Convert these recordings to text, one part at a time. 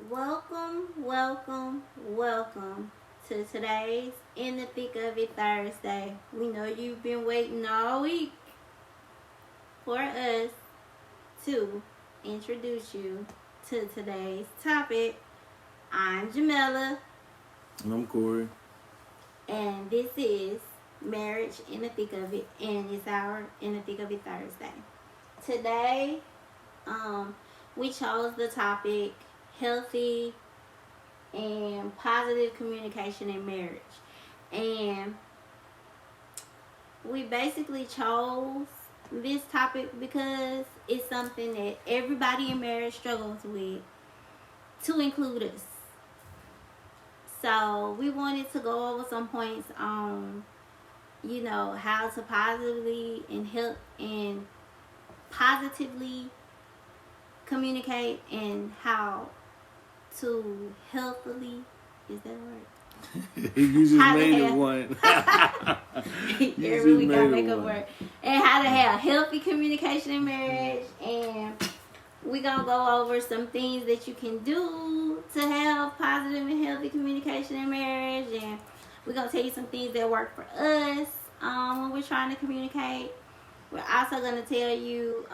Welcome to today's In the Thick of It Thursday. We know you've been waiting all week for us to introduce you to today's topic. I'm Jamela, And I'm Corey. and this is Marriage in the Thick of It, and it's our In the Thick of It Thursday. Today, we chose the topic healthy and positive communication in marriage. And we basically chose this topic because it's something that everybody in marriage struggles with, to include us. So we wanted to go over some points on, how to positively and help and positively communicate and how to healthily, is that a word? You just How to made it have- one. Every week I made make it a one. word. And how to have healthy communication in marriage. And we're going to go over some things that you can do to have positive and healthy communication in marriage. And we're going to tell you some things that work for us when we're trying to communicate. We're also going to tell you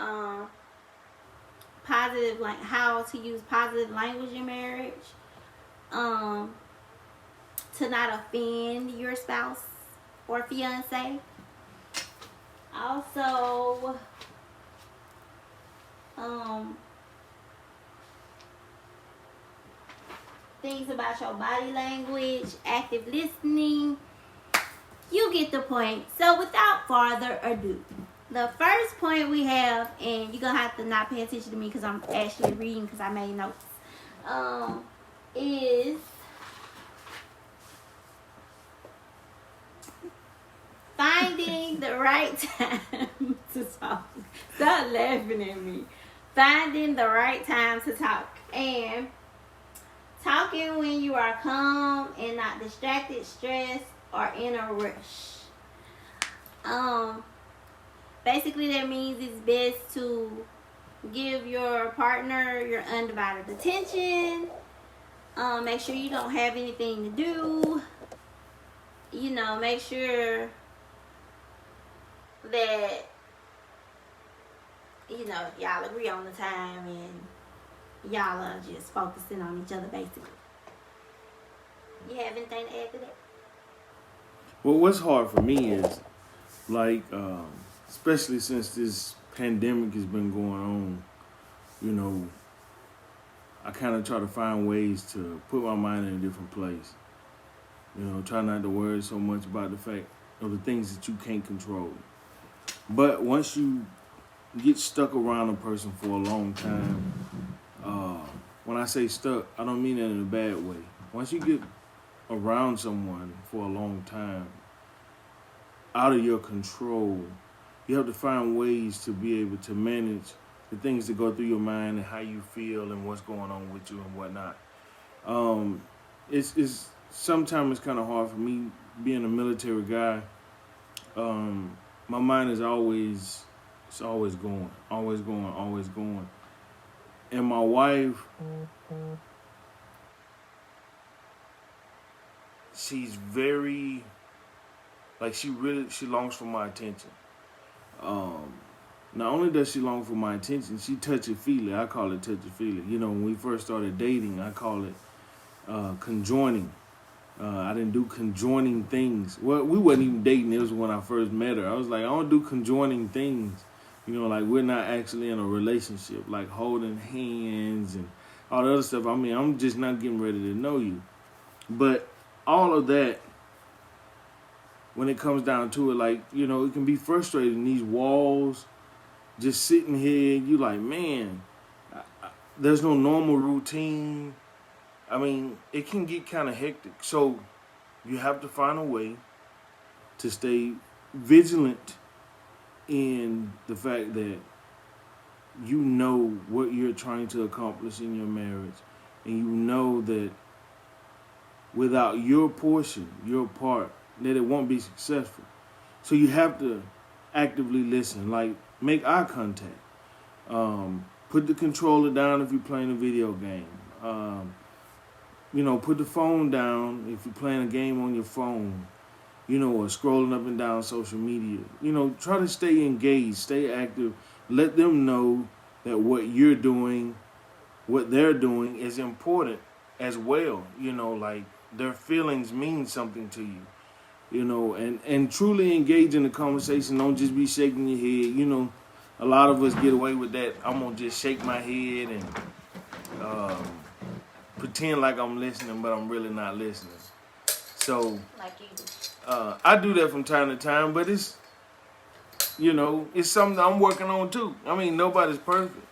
positive, like how to use positive language in marriage. To not offend your spouse or fiance. Also, things about your body language, active listening. You get the point. So without further ado, the first point we have, and you're going to have to not pay attention to me because I'm actually reading because I made notes, is finding the right time to talk. Stop laughing at me. Finding the right time to talk. And talking when you are calm and not distracted, stressed, or in a rush. Basically that means it's best to give your partner your undivided attention. Make sure you don't have anything to do. Make sure that y'all agree on the time and y'all are just focusing on each other basically. You have anything to add to that? Well, what's hard for me is, like, especially since this pandemic has been going on, I kind of try to find ways to put my mind in a different place. Try not to worry so much about the fact of the things that you can't control. But once you get stuck around a person for a long time, when I say stuck, I don't mean that in a bad way. Once you get around someone for a long time, out of your control, you have to find ways to be able to manage the things that go through your mind and how you feel and what's going on with you and whatnot. It's sometimes it's kind of hard for me being a military guy. My mind is always going. And my wife, she's very, like, she longs for my attention. Not only does she long for my attention, she touchy-feely. I call it touchy-feely. When we first started dating, I call it conjoining. I didn't do conjoining things. Well, we wasn't even dating. It was when I first met her. I was like, I don't do conjoining things. Like we're not actually in a relationship, like holding hands and all the other stuff. I mean, I'm just not getting ready to know you. But all of that, when it comes down to it, like, it can be frustrating. These walls, just sitting here, you like, man, there's no normal routine. I mean, it can get kind of hectic. So you have to find a way to stay vigilant in the fact that you know what you're trying to accomplish in your marriage. And you know that without your portion, your part, that it won't be successful. So you have to actively listen, like make eye contact. Put the controller down if you're playing a video game. Put the phone down if you're playing a game on your phone, or scrolling up and down social media. Try to stay engaged, stay active. Let them know that what you're doing, what they're doing is important as well. Like their feelings mean something to you. And truly engage in the conversation. Don't just be shaking your head. A lot of us get away with that. I'm going to just shake my head and pretend like I'm listening, but I'm really not listening. So, like you do. I do that from time to time, but it's something I'm working on too. I mean, nobody's perfect.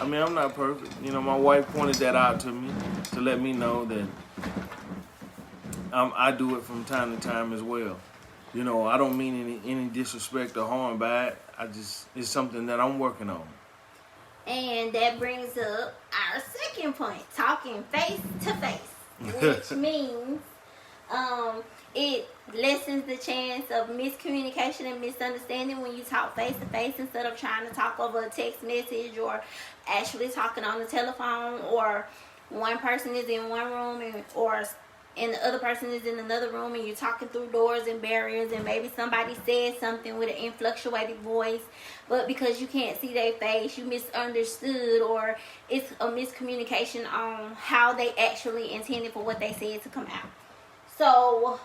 I mean, I'm not perfect. My wife pointed that out to me to let me know that I do it from time to time as well. I don't mean any disrespect or harm by it. It's something that I'm working on. And that brings up our second point, talking face to face, which means it lessens the chance of miscommunication and misunderstanding when you talk face to face instead of trying to talk over a text message or actually talking on the telephone, or one person is in one room and the other person is in another room and you're talking through doors and barriers, and maybe somebody said something with an inflectuated voice, but because you can't see their face, you misunderstood, or it's a miscommunication on how they actually intended for what they said to come out. So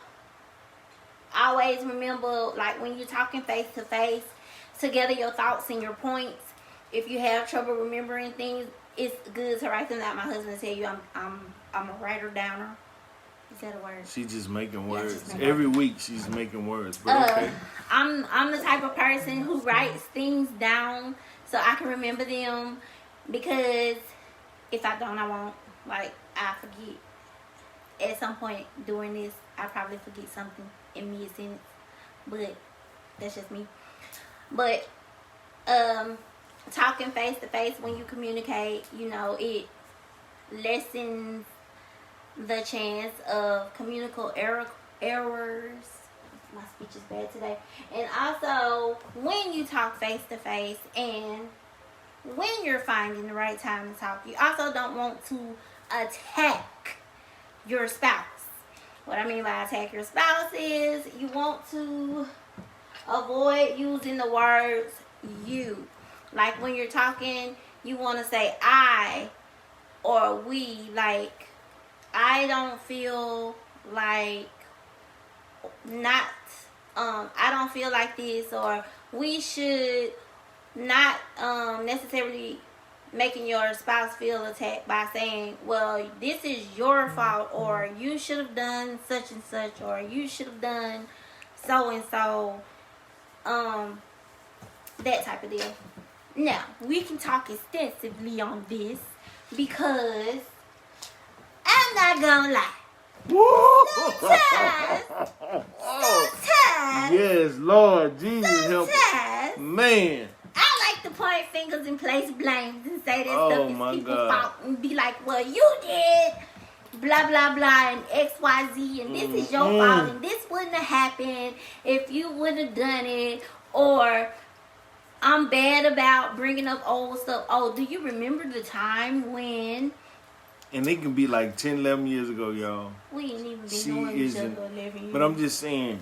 always remember, like when you're talking face to face, together your thoughts and your points. If you have trouble remembering things, it's good to write them out. My husband tell you I'm a writer downer. Is that a word? She's just making words. Every week she's making words. But okay. I'm the type of person who writes things down so I can remember them, because if I don't, I won't. Like, I forget. At some point during this, I probably forget something in mid-sentence. But that's just me. But talking face to face when you communicate, it lessens the chance of communicable errors. My speech is bad today. And also, when you talk face to face and when you're finding the right time to talk, you also don't want to attack your spouse. What I mean by attack your spouse is you want to avoid using the words you. Like when you're talking, you want to say I or we. Like, I don't feel like I don't feel like this, or we should not necessarily making your spouse feel attacked by saying, well, this is your fault, or you should have done such and such, or you should have done so and so, that type of deal. Now, we can talk extensively on this because I'm not gonna lie. Sometimes, yes, Lord Jesus, help us. Man, I like to point fingers and place blames and say that stuff is people's fault, and be like, well, you did blah blah blah and XYZ, and this is your fault, and this wouldn't have happened if you would have done it, or I'm bad about bringing up old stuff. Oh, do you remember the time when? And it can be like 10, 11 years ago, y'all. We ain't even been knowing each other 11 years. But I'm just saying,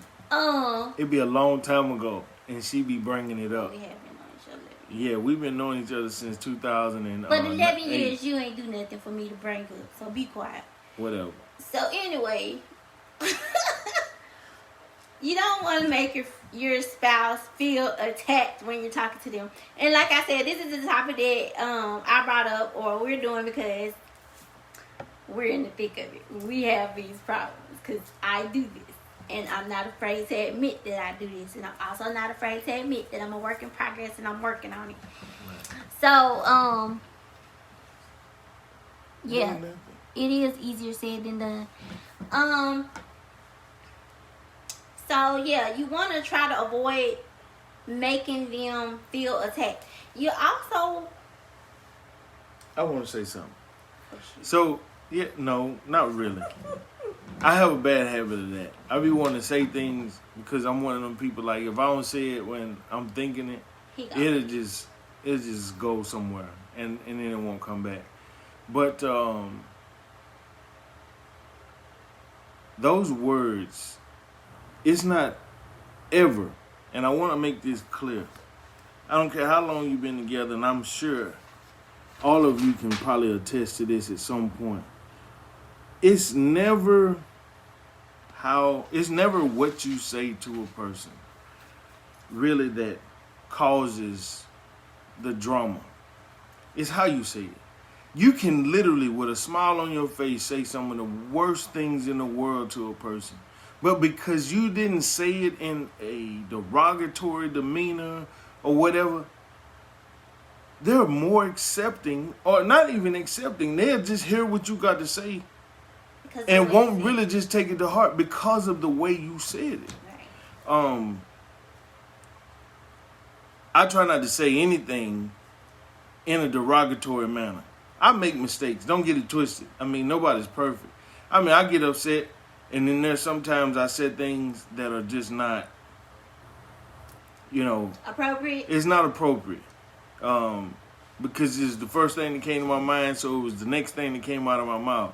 it'd be a long time ago, and she be bringing it up. We have been knowing each other. Yeah, we've been knowing each other since 2000. But 11 years, you ain't do nothing for me to bring up, so be quiet. Whatever. So anyway, you don't want to make your spouse feel attacked when you're talking to them. And like I said, this is the topic that I brought up, or we're doing, because we're in the thick of it. We have these problems because I do this, and I'm not afraid to admit that I do this, and I'm also not afraid to admit that I'm a work in progress and I'm working on it. So yeah, it is easier said than done. So yeah, you want to try to avoid making them feel attacked. You also, I want to say something. So yeah, no, not really. I have a bad habit of that. I be wanting to say things because I'm one of them people, like, if I don't say it when I'm thinking it, it'll just go somewhere, and then it won't come back. But those words, it's not ever, and I want to make this clear. I don't care how long you've been together, and I'm sure all of you can probably attest to this at some point. It's never what you say to a person really that causes the drama. It's how you say it. You can literally, with a smile on your face, say some of the worst things in the world to a person. But because you didn't say it in a derogatory demeanor or whatever, they're more accepting, or not even accepting. They'll just hear what you got to say and won't really just take it to heart because of the way you said it. Right. I try not to say anything in a derogatory manner. I make mistakes. Don't get it twisted. I mean, nobody's perfect. I mean, I get upset, and then there's sometimes I said things that are just not, appropriate. It's not appropriate. Because it's the first thing that came to my mind, so it was the next thing that came out of my mouth.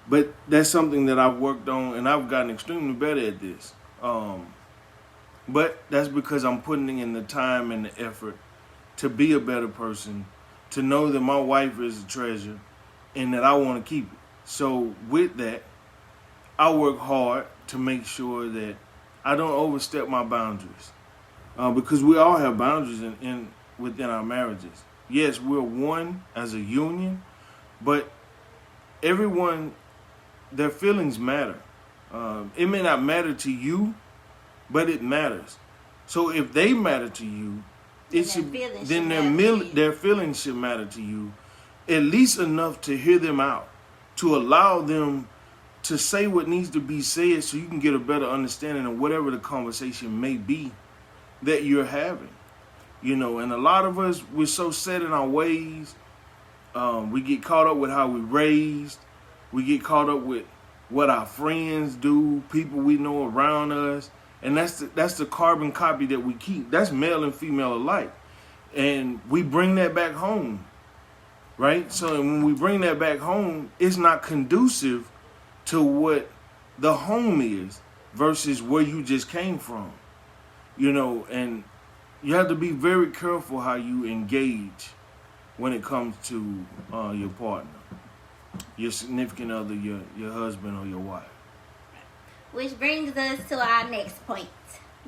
But that's something that I've worked on, and I've gotten extremely better at this. But that's because I'm putting in the time and the effort to be a better person, to know that my wife is a treasure, and that I want to keep it. So with that, I work hard to make sure that I don't overstep my boundaries. Because we all have boundaries within our marriages. Yes, we're one as a union, but everyone, their feelings matter. It may not matter to you, but it matters. So if they matter to you, their feelings should matter to you, at least enough to hear them out, to allow them to say what needs to be said so you can get a better understanding of whatever the conversation may be that you're having. And a lot of us, we're so set in our ways. We get caught up with how we're raised. We get caught up with what our friends do, people we know around us. And that's the carbon copy that we keep. That's male and female alike. And we bring that back home, right? So when we bring that back home, it's not conducive to what the home is versus where you just came from. And you have to be very careful how you engage when it comes to your partner, your significant other, your husband or your wife. Which brings us to our next point.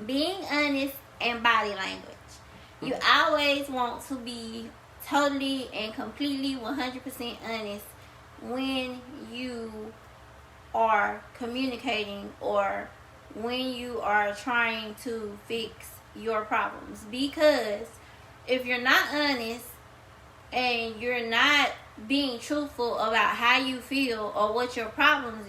Being honest and body language. You always want to be totally and completely 100% honest when you are communicating or when you are trying to fix your problems. Because if you're not honest and you're not being truthful about how you feel or what your problems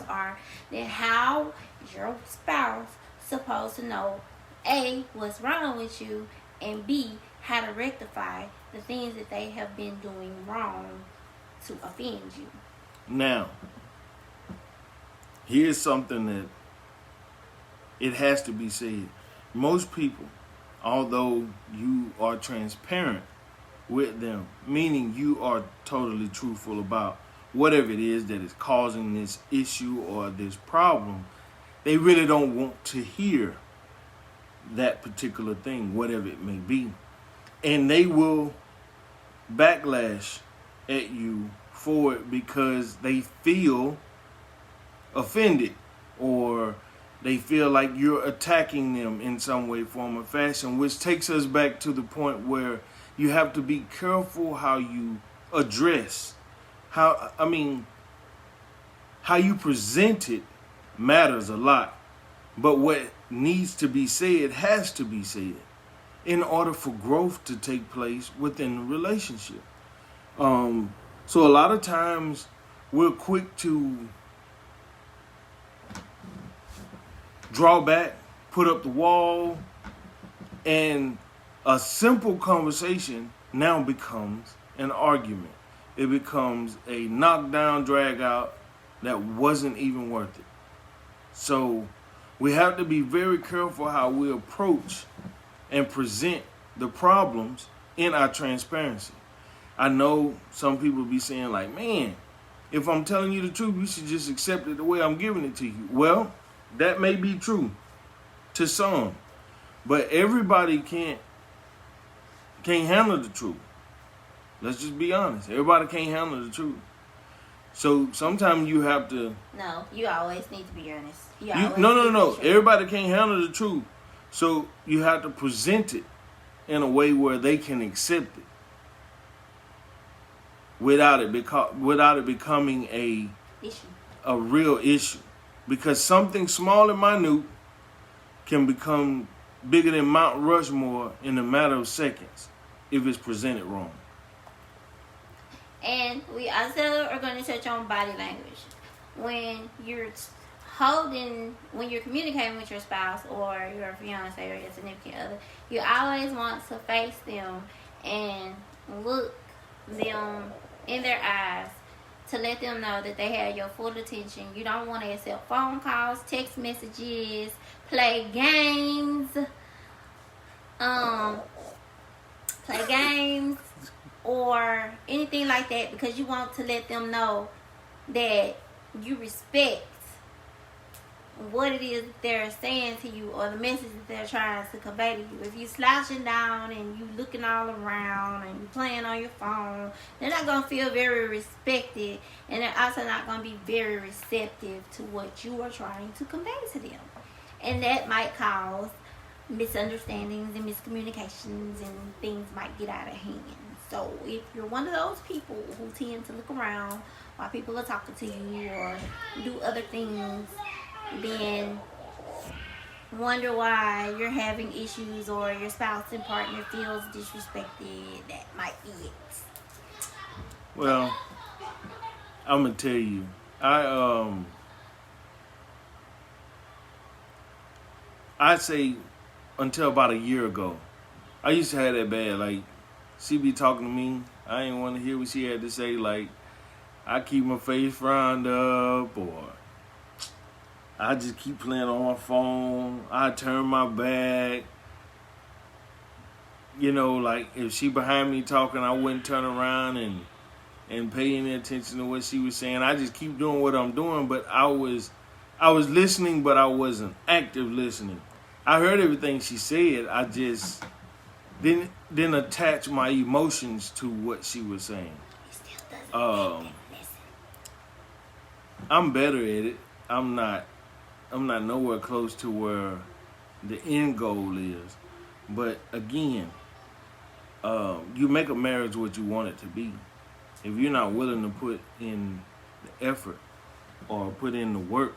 are, then how is your spouse supposed to know A, what's wrong with you, and B, how to rectify the things that they have been doing wrong to offend you? Now, here's something that it has to be said. Most people, although you are transparent with them, meaning you are totally truthful about whatever it is that is causing this issue or this problem, they really don't want to hear that particular thing, whatever it may be. And they will backlash at you for it because they feel offended or they feel like you're attacking them in some way, form, or fashion, which takes us back to the point where you have to be careful how you address, how you present it matters a lot. But what needs to be said has to be said in order for growth to take place within the relationship. So a lot of times we're quick to draw back, put up the wall, and a simple conversation now becomes an argument. It becomes a knockdown, drag out that wasn't even worth it. So we have to be very careful how we approach and present the problems in our transparency. I know some people be saying like, man, if I'm telling you the truth, you should just accept it the way I'm giving it to you. Well, that may be true to some, but everybody can't handle the truth. Let's just be honest. Everybody can't handle the truth. So sometimes you have to. No, you always need to be honest. No. Everybody can't handle the truth. So you have to present it in a way where they can accept it without it becoming a real issue. Because something small and minute can become bigger than Mount Rushmore in a matter of seconds if it's presented wrong. And we also are going to touch on body language. When you're communicating with your spouse or your fiance or your significant other, you always want to face them and look them in their eyes to let them know that they have your full attention. You don't want to accept phone calls, text messages, play games, or anything like that, because you want to let them know that you respect what it is that they're saying to you or the message that they're trying to convey to you. If you slouching down and you looking all around and you playing on your phone, they're not going to feel very respected, and they're also not going to be very receptive to what you are trying to convey to them. And that might cause misunderstandings and miscommunications, and things might get out of hand. So if you're one of those people who tend to look around while people are talking to you or do other things, then wonder why you're having issues or your spouse and partner feels disrespected, that might be it. Well, I'm gonna tell you, I'd say until about a year ago, I used to have that bad. Like, she be talking to me, I ain't want to hear what she had to say. Like, I keep my face frowned up, or I just keep playing on my phone. I turn my back. You know, like, if she behind me talking, I wouldn't turn around and pay any attention to what she was saying. I just keep doing what I'm doing, but I was listening, but I wasn't active listening. I heard everything she said. I just didn't attach my emotions to what she was saying. I'm better at it. I'm not nowhere close to where the end goal is. But again, you make a marriage what you want it to be. If you're not willing to put in the effort or put in the work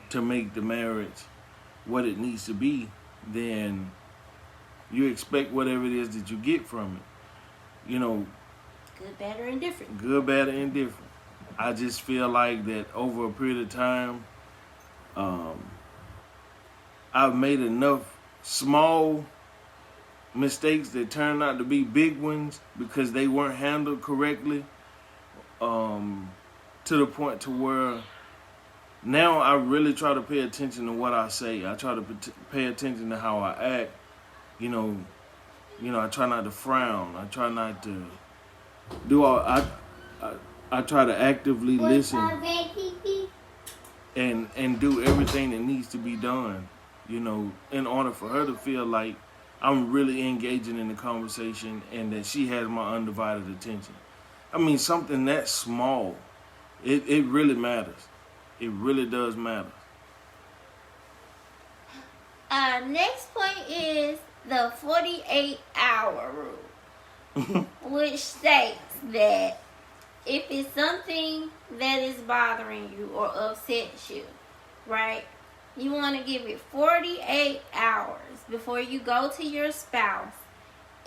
to make the marriage what it needs to be, then you expect whatever it is that you get from it. You know, good, bad, or indifferent. Good, bad, or indifferent. I just feel like that over a period of time, I've made enough small mistakes that turned out to be big ones because they weren't handled correctly, to the point to where now I really try to pay attention to what I say. I try to pay attention to how I act. You know, I try not to frown. I try not to do all. I try to actively listen and do everything that needs to be done. You know, in order for her to feel like I'm really engaging in the conversation and that she has my undivided attention. I mean, something that small, it really matters. It really does matter. Next point is the 48-hour rule, which states that if it's something that is bothering you or upsets you, right, you want to give it 48 hours before you go to your spouse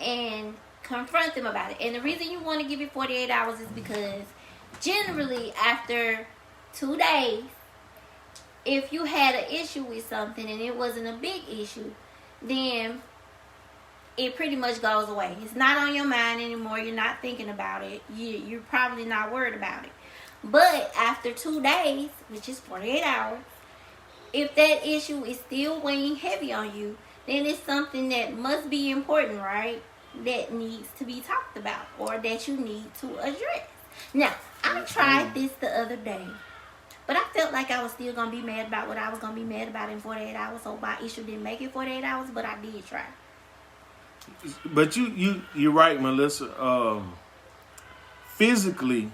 and confront them about it. And the reason you want to give it 48 hours is because generally after 2 days, if you had an issue with something and it wasn't a big issue, then it pretty much goes away. It's not on your mind anymore. You're not thinking about it. You're probably not worried about it. But after 2 days, which is 48 hours, if that issue is still weighing heavy on you, then it's something that must be important, right? That needs to be talked about or that you need to address. Now, I tried this the other day, but I felt like I was still going to be mad about what I was going to be mad about in 48 hours. So my issue didn't make it 48 hours, but I did try. But you're right, Melissa. Physically,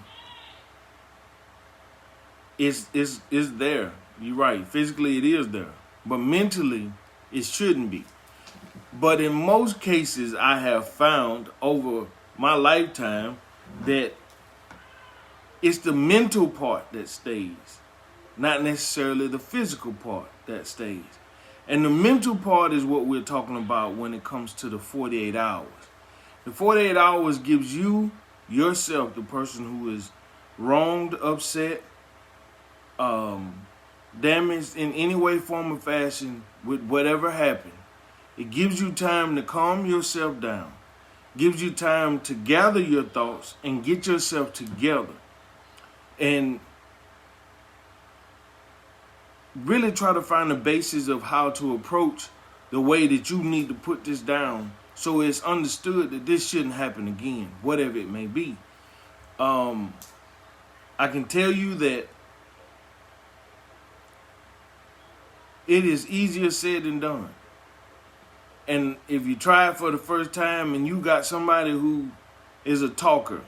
it's there. You're right. Physically, it is there. But mentally, it shouldn't be. But in most cases, I have found over my lifetime that it's the mental part that stays, not necessarily the physical part that stays. And the mental part is what we're talking about when it comes to the 48 hours. The 48 hours gives you, yourself, the person who is wronged, upset, damaged in any way, form, or fashion with whatever happened. It gives you time to calm yourself down, gives you time to gather your thoughts and get yourself together and really try to find the basis of how to approach the way that you need to put this down so it's understood that this shouldn't happen again, whatever it may be. I can tell you that it is easier said than done. And if you try it for the first time and you got somebody who is a talker,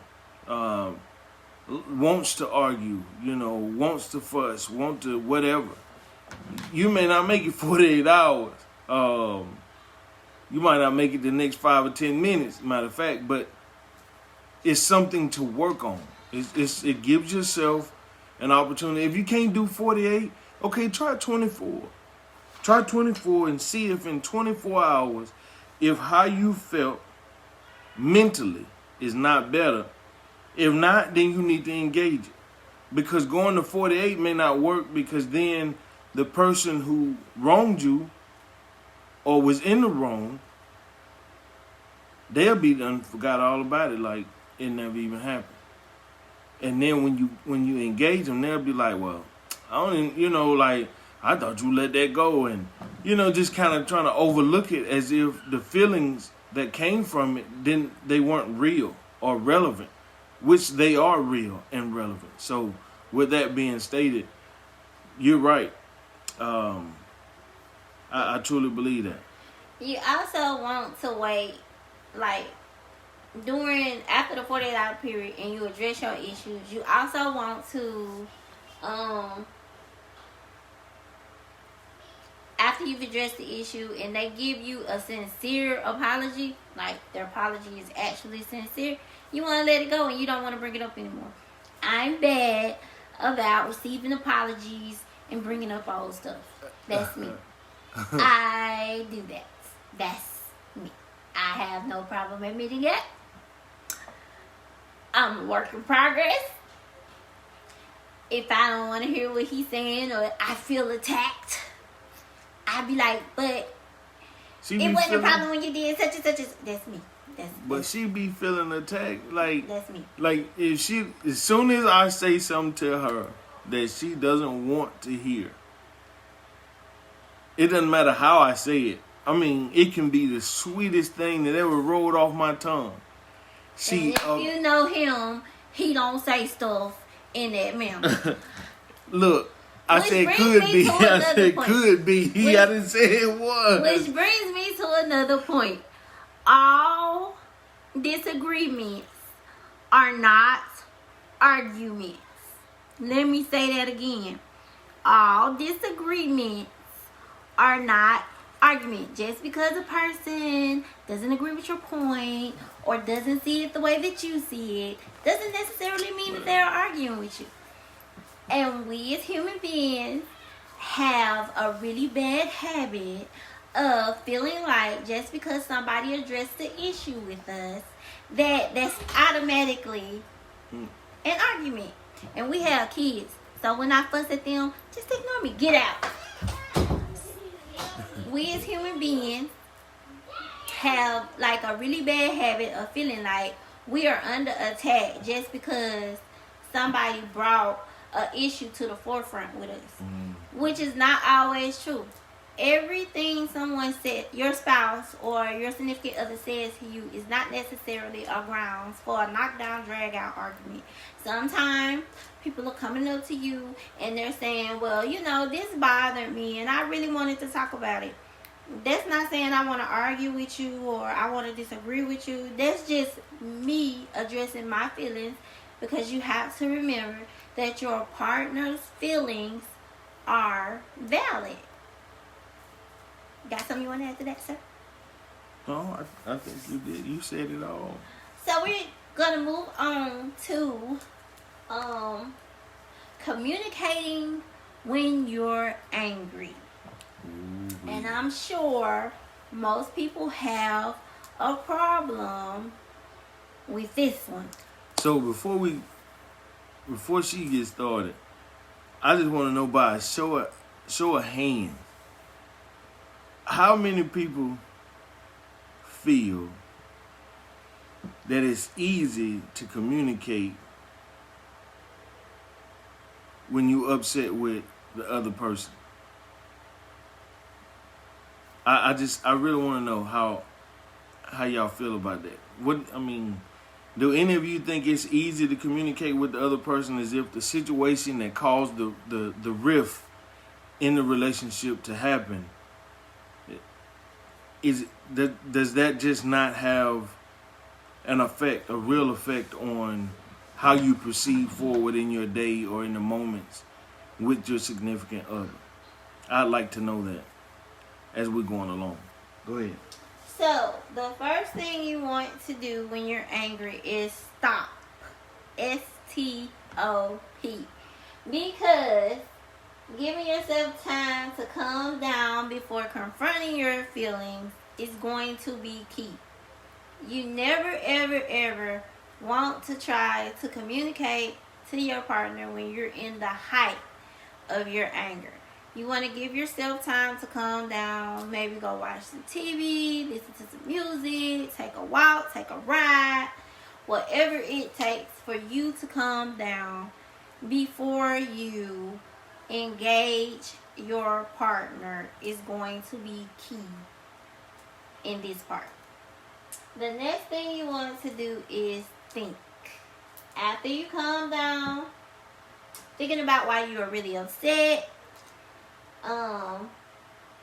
wants to argue, wants to fuss, want to whatever, you may not make it 48 hours. You might not make it the next 5 or 10 minutes, matter of fact, but it's something to work on. It gives yourself an opportunity. If you can't do 48, okay, try 24. Try 24 and see if in 24 hours, if how you felt mentally is not better. If not, then you need to engage it. Because going to 48 may not work, because then the person who wronged you or was in the wrong, they'll be done forgot all about it, like it never even happened. And then when you engage them, they'll be like, well, I don't, I thought you let that go, and just kind of trying to overlook it as if the feelings that came from it they weren't real or relevant, which they are real and relevant. So with that being stated, you're right. I truly believe that. You also want to wait, like after the 48-hour period, and you address your issues. You also want to after you've addressed the issue and they give you a sincere apology, like their apology is actually sincere, you want to let it go and you don't want to bring it up anymore. I'm bad about receiving apologies and bringing up old stuff. That's me. I do that. That's me. I have no problem admitting it. I'm a work in progress. If I don't want to hear what he's saying or I feel attacked, I'd be like, but it wasn't a problem when you did such and such. That's me. But she be feeling attacked, like that's me. Like as soon as I say something to her that she doesn't want to hear, it doesn't matter how I say it. I mean, it can be the sweetest thing that ever rolled off my tongue. And if you know him, he don't say stuff in that manner. Look. I said could be. I said could be. I didn't say it was. Which brings me to another point. All disagreements are not arguments. Let me say that again. All disagreements are not argument. Just because a person doesn't agree with your point or doesn't see it the way that you see it doesn't necessarily mean that they're arguing with you. And we as human beings have a really bad habit of feeling like just because somebody addressed the issue with us, that's automatically an argument. And we have kids. So when I fuss at them, just ignore me. Get out. We as human beings have like a really bad habit of feeling like we are under attack just because somebody brought an issue to the forefront with us, which is not always true. everything someone said, your spouse or your significant other says to you, is not necessarily a grounds for a knockdown, drag out argument. Sometimes people are coming up to you and they're saying, well, you know, this bothered me and I really wanted to talk about it. That's not saying I want to argue with you or I want to disagree with you. That's just me addressing my feelings, because you have to remember that your partner's feelings are valid. Got something you want to add to that, sir? No, I think you did. You said it all. So we're gonna move on to communicating when you're angry. Ooh. And I'm sure most people have a problem with this one. So before she gets started, I just want to know by a show of hands, how many people feel that it's easy to communicate when you upset with the other person? I really want to know how y'all feel about that. Do any of you think it's easy to communicate with the other person, as if the situation that caused the rift in the relationship to happen, does that just not have a real effect on how you proceed forward in your day or in the moments with your significant other? I'd like to know that as we're going along. Go ahead. So, the first thing you want to do when you're angry is stop. S-T-O-P. Because giving yourself time to calm down before confronting your feelings is going to be key. You never, ever, ever want to try to communicate to your partner when you're in the height of your anger. You want to give yourself time to calm down, maybe go watch some TV, listen to some music, take a walk, take a ride, whatever it takes for you to calm down before you engage your partner is going to be key in this part. The next thing you want to do is think. After you calm down, thinking about why you are really upset,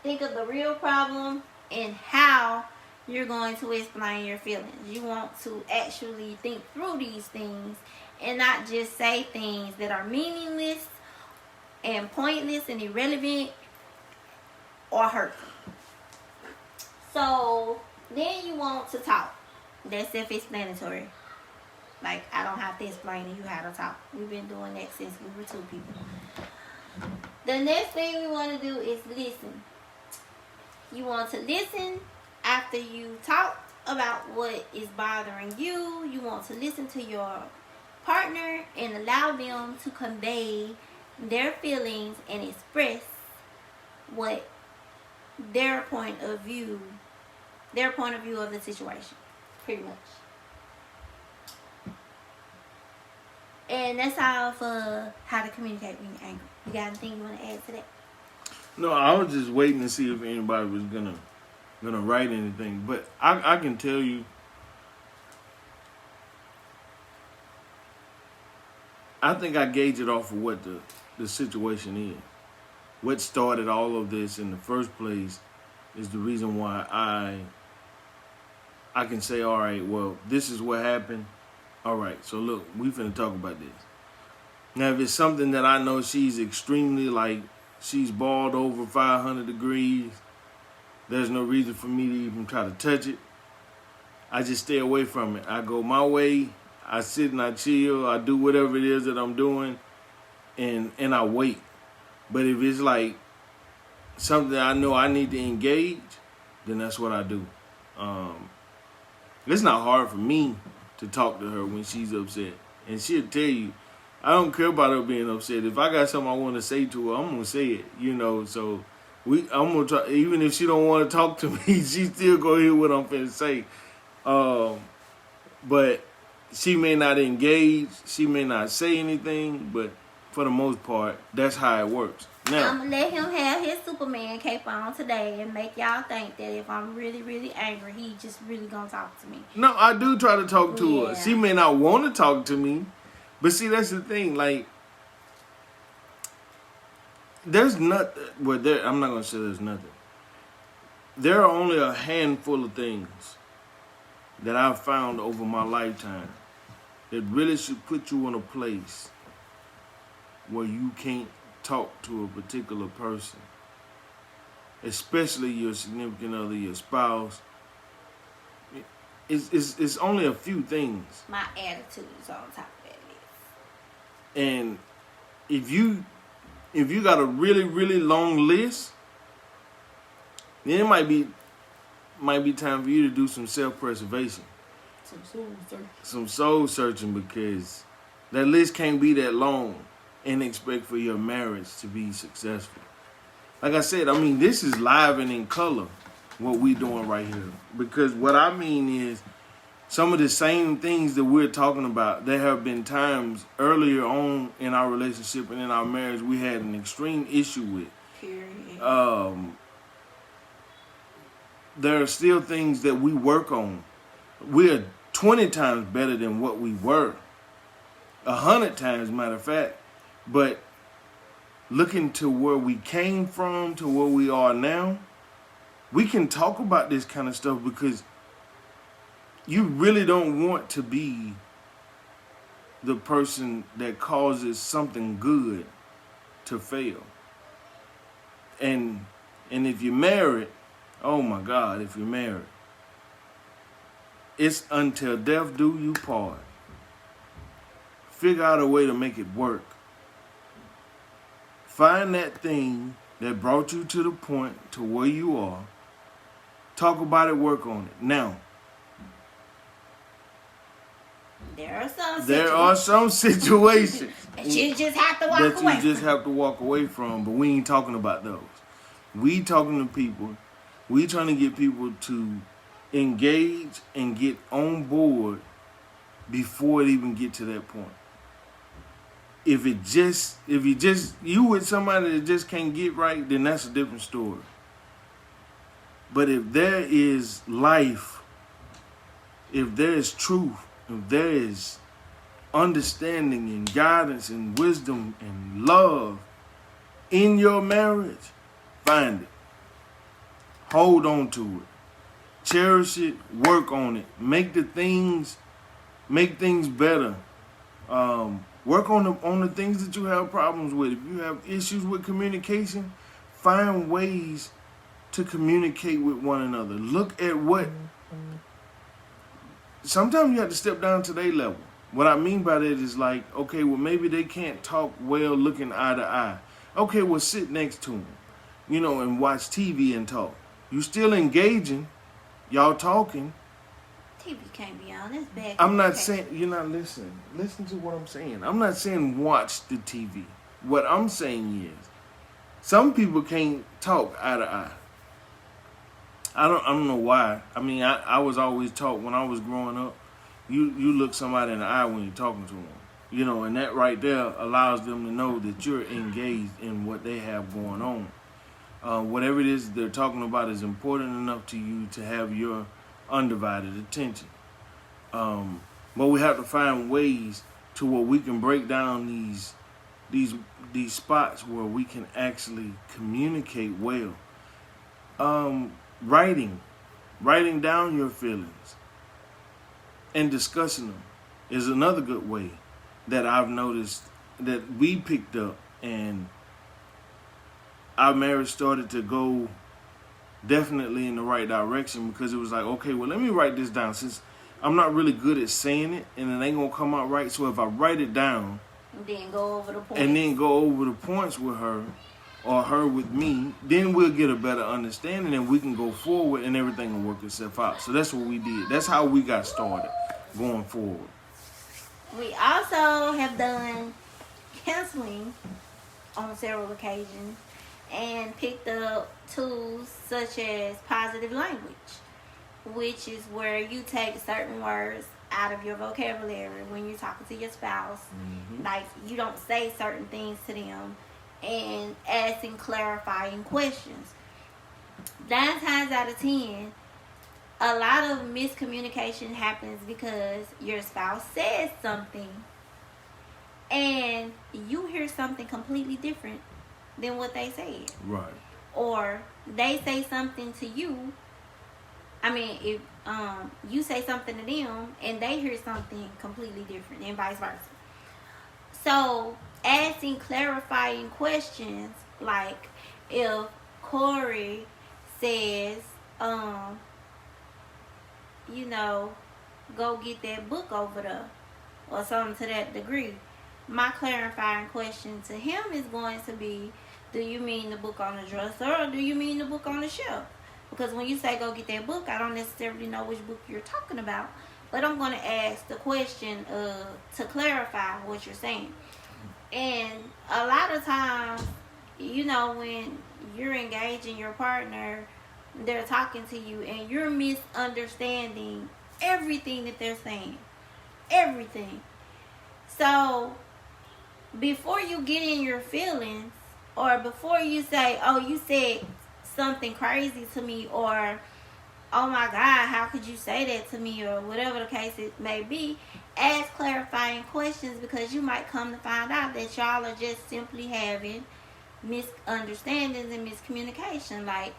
think of the real problem and how you're going to explain your feelings. You want to actually think through these things and not just say things that are meaningless and pointless and irrelevant or hurtful. So then you want to talk. That's self-explanatory. Like, I don't have to explain to you how to talk. We've been doing that since we were 2 people. The next thing we want to do is listen. You want to listen after you talk about what is bothering you. You want to listen to your partner and allow them to convey their feelings and express what their point of view of the situation, pretty much. And that's all for how to communicate when you're angry. You got anything you want to add to that? No, I was just waiting to see if anybody was gonna write anything. But I can tell you, I think I gauge it off of what the situation is. What started all of this in the first place is the reason why I can say, all right, well, this is what happened. All right, so look, we finna talk about this. Now, if it's something that I know she's extremely, like, she's balled over 500 degrees, there's no reason for me to even try to touch it. I just stay away from it. I go my way, I sit and I chill, I do whatever it is that I'm doing, and I wait. But if it's like something I know I need to engage, then that's what I do. It's not hard for me to talk to her when she's upset. And she'll tell you, I don't care about her being upset. If I got something I want to say to her, I'm going to say it, So I'm going to try, even if she don't want to talk to me, she still going to hear what I'm finna say. But she may not engage. She may not say anything. But for the most part, that's how it works. Now, I'm gonna let him have his Superman cape on today and make y'all think that if I'm really, really angry, he just really gonna talk to me. no, I do try to talk to her. Yeah. She may not want to talk to me, but see, that's the thing. Like, there's nothing. Well, I'm not gonna say there's nothing. There are only a handful of things that I've found over my lifetime that really should put you in a place where you can't talk to a particular person, especially your significant other, your spouse. It's only a few things. My attitude is on top of that list. And if you got a really, really long list, then it might be time for you to do some self-preservation. Some soul searching, because that list can't be that long and expect for your marriage to be successful. Like I said, I mean, this is live and in color, what we doing right here. Because what I mean is, some of the same things that we're talking about, there have been times earlier on in our relationship and in our marriage we had an extreme issue with. Period. There are still things that we work on. We're 20 times better than what we were. 100 times, matter of fact. But looking to where we came from to where we are now, we can talk about this kind of stuff, because you really don't want to be the person that causes something good to fail. And if you're married, oh my God, if you're married, it's until death do you part. Figure out a way to make it work. Find that thing that brought you to the point to where you are. Talk about it, work on it. Now, there are some situations that you just have to walk away from, but we ain't talking about those. We talking to people. We trying to get people to engage and get on board before it even get to that point. If you with somebody that just can't get right, then that's a different story. But if there is life, if there is truth, if there is understanding and guidance and wisdom and love in your marriage, find it. Hold on to it. Cherish it. Work on it. Make things better. Work on the things that you have problems with. If you have issues with communication, find ways to communicate with one another. Look at what. Sometimes you have to step down to their level. What I mean by that is like, okay, well, maybe they can't talk well looking eye to eye. Okay, well, sit next to them, and watch TV and talk. You still engaging. Y'all talking. TV can't be on. That's bad. I'm not saying, you're not listening. Listen to what I'm saying. I'm not saying watch the TV. What I'm saying is, some people can't talk eye to eye. I don't know why. I mean, I was always taught when I was growing up, you look somebody in the eye when you're talking to them. And that right there allows them to know that you're engaged in what they have going on. Whatever it is they're talking about is important enough to you to have your undivided attention. But we have to find ways to where we can break down these spots where we can actually communicate well. Writing down your feelings and discussing them is another good way that I've noticed that we picked up, and our marriage started to go definitely in the right direction, because it was like, okay, well, let me write this down, since I'm not really good at saying it and it ain't gonna come out right. So if I write it down and then go over the points with her, or her with me, then we'll get a better understanding and we can go forward and everything will work itself out. So that's what we did. That's how we got started going forward. We also have done counseling on several occasions and picked up tools such as positive language, which is where you take certain words out of your vocabulary when you're talking to your spouse. Mm-hmm. Like, you don't say certain things to them and asking clarifying questions. 9 times out of 10, a lot of miscommunication happens because your spouse says something and you hear something completely different than what they said. Right. Or they say something to you. I mean, if you say something to them and they hear something completely different, and vice versa. So, asking clarifying questions, like if Corey says, you know, go get that book over there, or something to that degree, my clarifying question to him is going to be, do you mean the book on the dresser or do you mean the book on the shelf? Because when you say go get that book, I don't necessarily know which book you're talking about. But I'm going to ask the question to clarify what you're saying. And a lot of times, you know, when you're engaging your partner, they're talking to you and you're misunderstanding everything that they're saying. Everything. So, before you get in your feelings, or before you say, oh, you said something crazy to me, or oh my God, how could you say that to me, or whatever the case it may be, ask clarifying questions, because you might come to find out that y'all are just simply having misunderstandings and miscommunication. Like,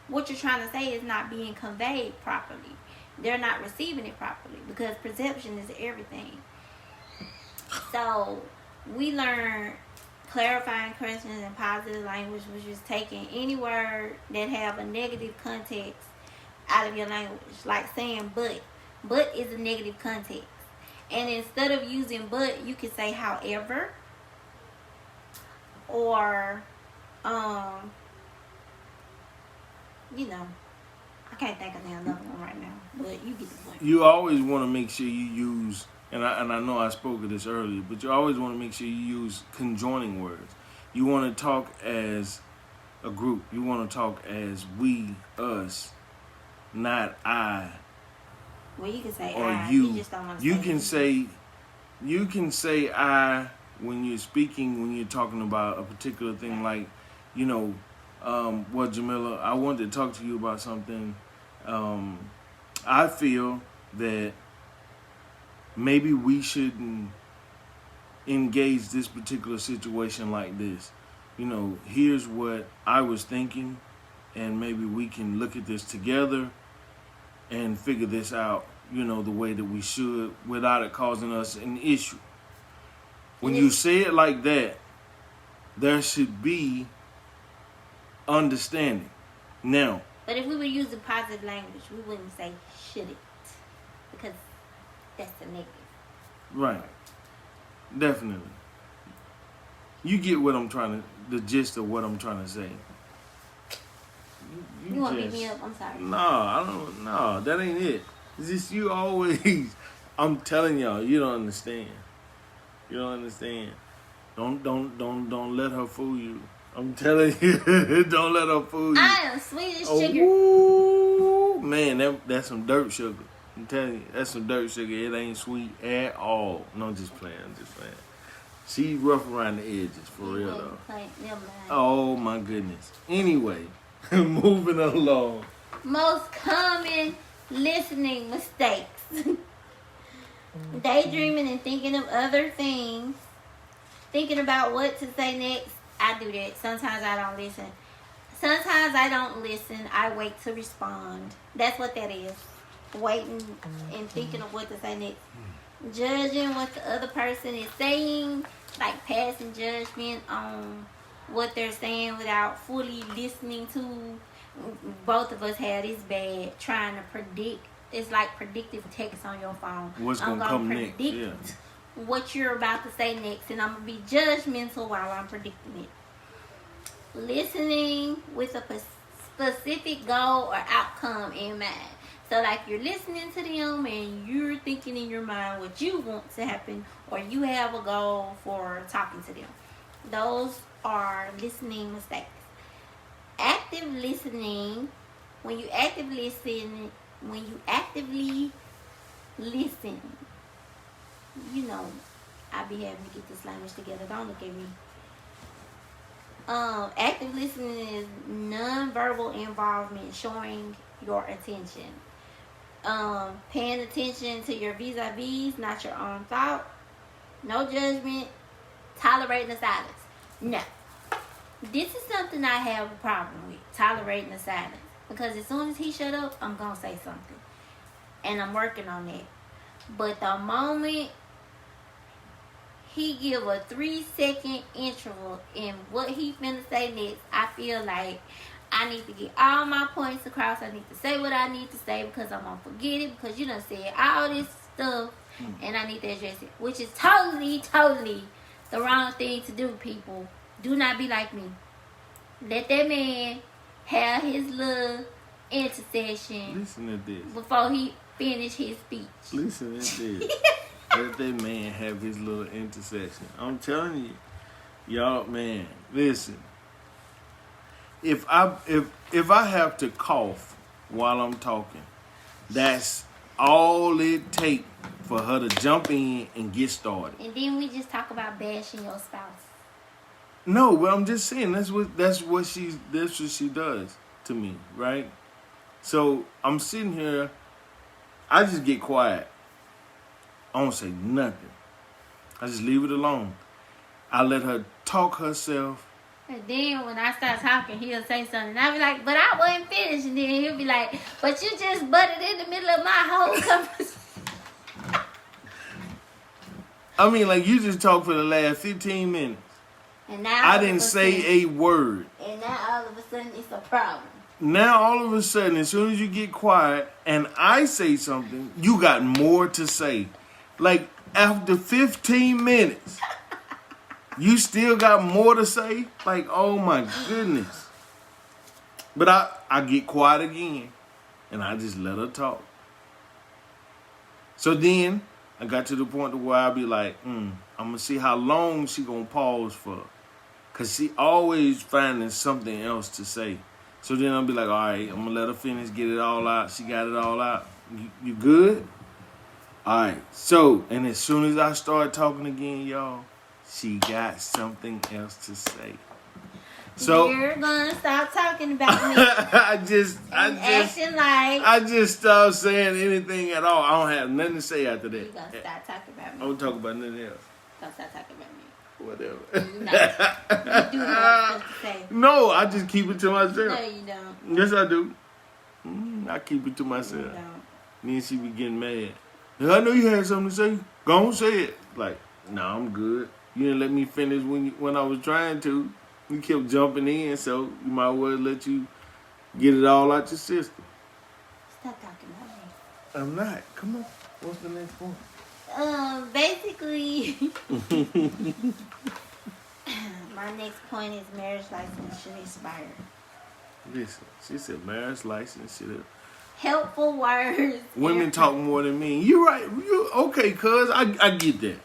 what you're trying to say is not being conveyed properly. They're not receiving it properly, because perception is everything. So we learn clarifying questions in positive language, which is taking any word that have a negative context out of your language. Like saying but. But is a negative context. And instead of using but, you can say however. Or, you know, I can't think of another one right now. But you get the point. You always want to make sure you use, and I know I spoke of this earlier, but you always want to make sure you use conjoining words. You want to talk as a group. You want to talk as we, us, not I. Well, you can say or I. you. You just don't want to You can say I when you're speaking, when you're talking about a particular thing. Like, you know, well, Jamila, I wanted to talk to you about something. I feel that maybe we shouldn't engage this particular situation like this. You know, here's what I was thinking, and maybe we can look at this together and figure this out, you know, the way that we should, without it causing us an issue. When you say it like that, there should be understanding. Now, but if we were using positive language, we wouldn't say should it, because that's the negative. Right. Definitely. You get what I'm trying to, the gist of what I'm trying to say. You want to beat me up? I'm sorry. No, that ain't it. It's just you always, I'm telling y'all, you don't understand. You don't understand. Don't let her fool you. I'm telling you, don't let her fool you. I am sweet as sugar. Ooh, man, that's some dirt sugar. I'm telling you, that's some dirt sugar. It ain't sweet at all. No, I'm just playing. She rough around the edges, for real though. Oh my goodness. Anyway, moving along. Most common listening mistakes. Daydreaming and thinking of other things. Thinking about what to say next. I do that. Sometimes I don't listen. Sometimes I don't listen. I wait to respond. That's what that is. Waiting and thinking of what to say next. Judging what the other person is saying. Like passing judgment on what they're saying without fully listening to. Both of us have this bad. Trying to predict. It's like predictive text on your phone. What's going to come next? Yeah. What you're about to say next, and I'm going to be judgmental while I'm predicting it. Listening with a specific goal or outcome in mind. So like you're listening to them and you're thinking in your mind what you want to happen, or you have a goal for talking to them. Those are listening mistakes. Active listening, when you actively listen, you know, I be having to get this language together. Don't look at me. Active listening is non-verbal involvement, showing your attention. Paying attention to your vis-a-vis, not your own thought. No judgment. Tolerating the silence. No. This is something I have a problem with. Tolerating the silence. Because as soon as he shut up, I'm going to say something. And I'm working on that. But the moment he give a 3-second interval in what he finna say next, I feel like I need to get all my points across. I need to say what I need to say because I'm gonna forget it because you done said all this stuff and I need to address it. Which is totally the wrong thing to do, people. Do not be like me. Let that man have his little intercession. Listen to this. Before he finish his speech. Listen to this. Let that man have his little intercession. I'm telling you, y'all, man, listen. If I have to cough while I'm talking, that's all it takes for her to jump in and get started. And then we just talk about bashing your spouse. No, but I'm just saying that's what she does to me, right? So I'm sitting here, I just get quiet. I don't say nothing. I just leave it alone. I let her talk herself. And then when I start talking, he'll say something. And I'll be like, but I wasn't finished. And then he'll be like, but you just butted in the middle of my whole conversation. I mean, like, you just talked for the last 15 minutes. And now I didn't say a word. And now all of a sudden it's a problem. Now all of a sudden, as soon as you get quiet and I say something, you got more to say. Like, after 15 minutes, you still got more to say? Like, oh my goodness. But I get quiet again, and I just let her talk. So then, I got to the point where I'll be like, I'm going to see how long she going to pause for. Because she always finding something else to say. So then I'll be like, all right, I'm going to let her finish, get it all out. She got it all out. You good? All right, so, and as soon as I start talking again, y'all, she got something else to say. So you're gonna stop talking about me. I just acting like I just stopped saying anything at all. I don't have nothing to say after that. You gonna stop talking about me. I won't talk about nothing else. Don't stop talking about me. Whatever. You do have stuff to say. No, I just keep it to myself. No, you don't. Yes, I do. I keep it to myself. You don't. Then she be getting mad. I know you had something to say. Go on, say it. Like, nah, I'm good. You didn't let me finish when I was trying to. You kept jumping in, so you might well let you get it all out your system. Stop talking about me. I'm not. Come on. What's the next point? Basically, my next point is marriage license should expire. Listen, she said marriage license should. Helpful words. Women talk more than men. You're right. You okay, cuz I get that.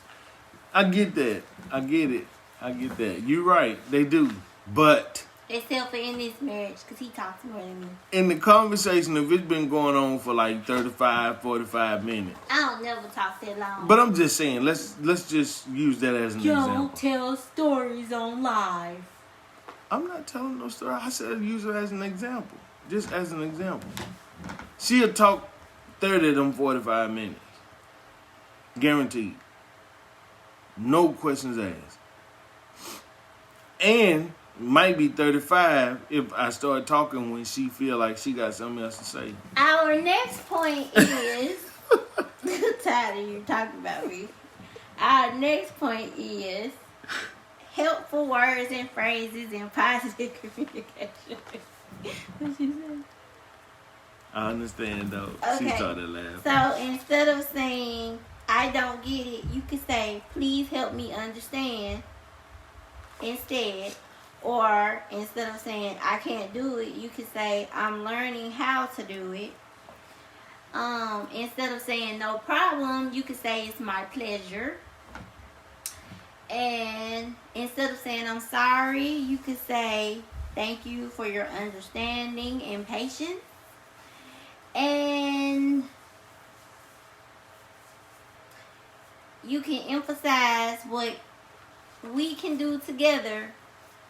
I get that. I get it. I get that. You're right. They do. But except for in this marriage, because he talks more than me. In the conversation, if it's been going on for like 35, 45 minutes. I don't never talk that long. But I'm just saying, let's just use that as an example. Don't tell stories on live. I'm not telling no story. I said use it as an example. Just as an example. She'll talk 30 of them 45 minutes. Guaranteed. No questions asked. And might be 35 if I start talking when she feel like she got something else to say. Our next point is... I'm tired of you talking about me. Our next point is helpful words and phrases and positive communication. What you say? I understand though. Okay. She started laughing. So instead of saying, I don't get it, you can say, please help me understand instead. Or instead of saying, I can't do it, you can say, I'm learning how to do it. Instead of saying no problem, you can say it's my pleasure. And instead of saying I'm sorry, you can say thank you for your understanding and patience. And you can emphasize what we can do together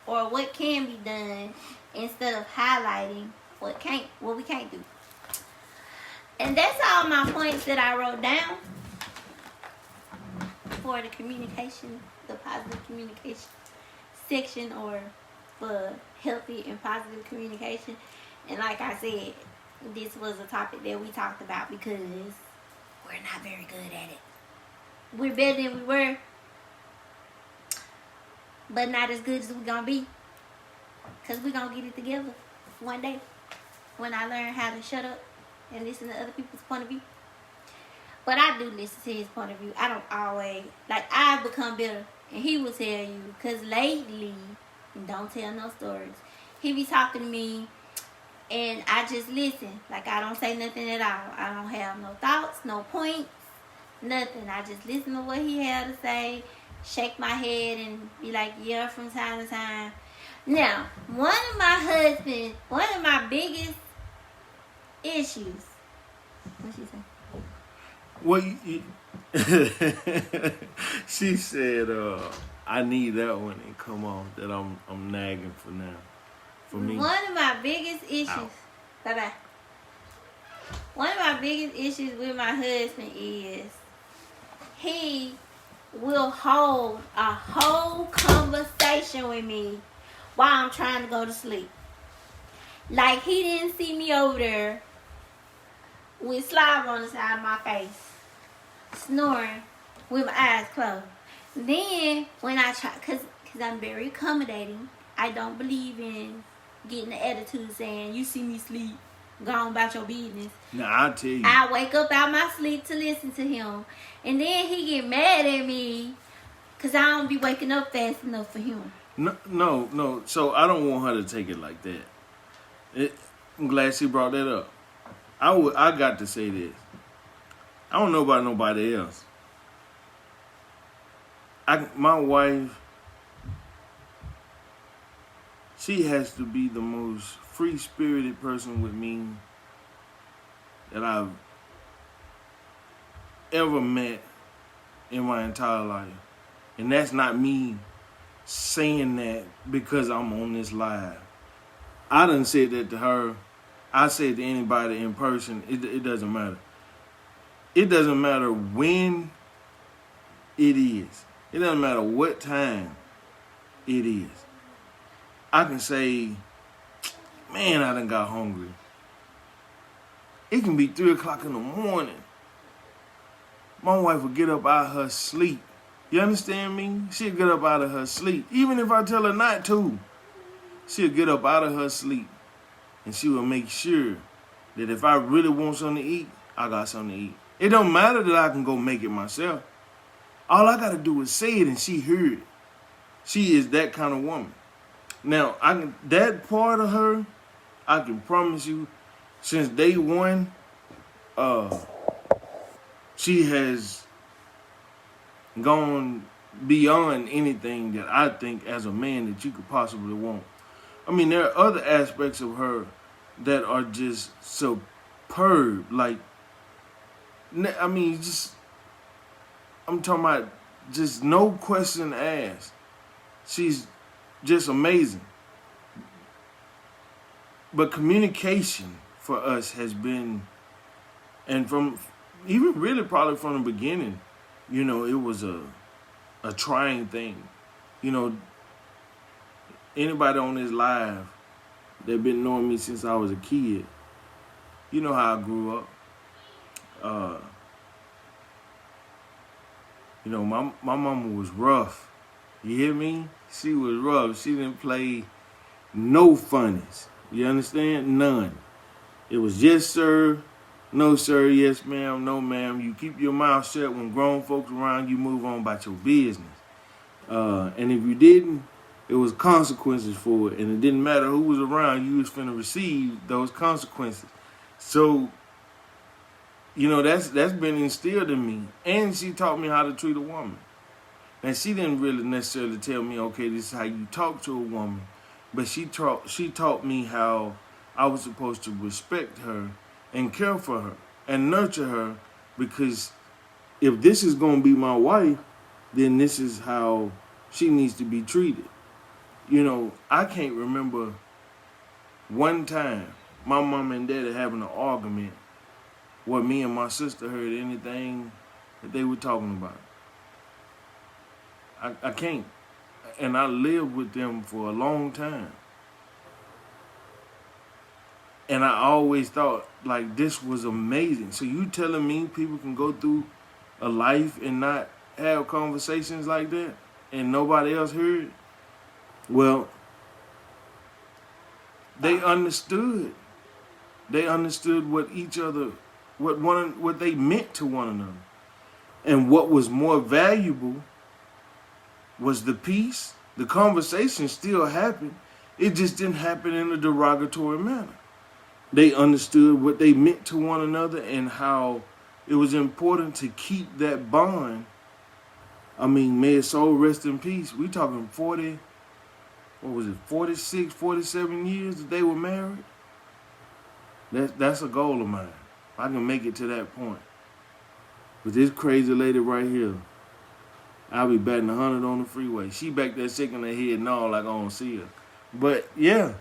or what can be done instead of highlighting what we can't do. And that's all my points that I wrote down for the communication, the positive communication section, or for healthy and positive communication. And like I said, this was a topic that we talked about because we're not very good at it. We're better than we were, but not as good as we're gonna be, because we're gonna get it together one day when I learn how to shut up and listen to other people's point of view. But I do listen to his point of view. I don't always, like, I've become better, and he will tell you, because lately, don't tell no stories, he be talking to me and I just listen. Like, I don't say nothing at all. I don't have no thoughts, no points, nothing. I just listen to what he had to say, shake my head and be like, yeah, from time to time. Now, one of my biggest issues. What she say? Well, she said, I need that one and come on, that I'm nagging for now. For me. One of my biggest issues. Ow. Bye-bye. One of my biggest issues with my husband is he will hold a whole conversation with me while I'm trying to go to sleep. Like, he didn't see me over there with slobber on the side of my face, snoring with my eyes closed. Then, when I try, because I'm very accommodating, I don't believe in getting the attitude saying, you see me sleep, go on about your business. Now, I'll tell you. I wake up out my sleep to listen to him. And then he get mad at me because I don't be waking up fast enough for him. No. So I don't want her to take it like that. I'm glad she brought that up. I got to say this. I don't know about nobody else. My wife, she has to be the most free-spirited person with me that I've ever met in my entire life. And that's not me saying that because I'm on this live. I done said that to her. I said to anybody in person, it doesn't matter. It doesn't matter when it is. It doesn't matter what time it is. I can say, man, I done got hungry. It can be 3 o'clock in the morning. My wife will get up out of her sleep. You understand me? She'll get up out of her sleep. Even if I tell her not to, she'll get up out of her sleep. And she will make sure that if I really want something to eat, I got something to eat. It don't matter that I can go make it myself. All I got to do is say it and she heard it. She is that kind of woman. Now, that part of her, I can promise you, since day one, she has gone beyond anything that I think as a man that you could possibly want. I mean, there are other aspects of her that are just superb. Like, I mean, I'm talking about just no question asked. She's just amazing. But communication for us has been, and from even really probably from the beginning, you know, it was a trying thing. You know, anybody on this live that been knowing me since I was a kid, you know how I grew up. You know, my mama was rough. You hear me? She was rough. She didn't play no funnies. You understand? None. It was yes, sir, no, sir, yes, ma'am, no, ma'am. You keep your mouth shut when grown folks around, you move on about your business. And if you didn't, it was consequences for it. And it didn't matter who was around, you was finna receive those consequences. So, you know, that's been instilled in me. And she taught me how to treat a woman. And she didn't really necessarily tell me, okay, this is how you talk to a woman. But she taught me how I was supposed to respect her and care for her and nurture her, because if this is going to be my wife, then this is how she needs to be treated. You know, I can't remember one time my mom and daddy having an argument where me and my sister heard anything that they were talking about. I can't. And I lived with them for a long time. And I always thought, like, this was amazing. So you telling me people can go through a life and not have conversations like that and nobody else heard? Well, they understood. They understood what each other, what they meant to one another. And what was more valuable was the peace. The conversation still happened. It just didn't happen in a derogatory manner. They understood what they meant to one another and how it was important to keep that bond. I mean, may his soul rest in peace. We talking 46, 47 years that they were married? That's a goal of mine. I can make it to that point. But this crazy lady right here, I'll be batting 100 on the freeway. She back there shaking her head and all like I don't see her. But yeah.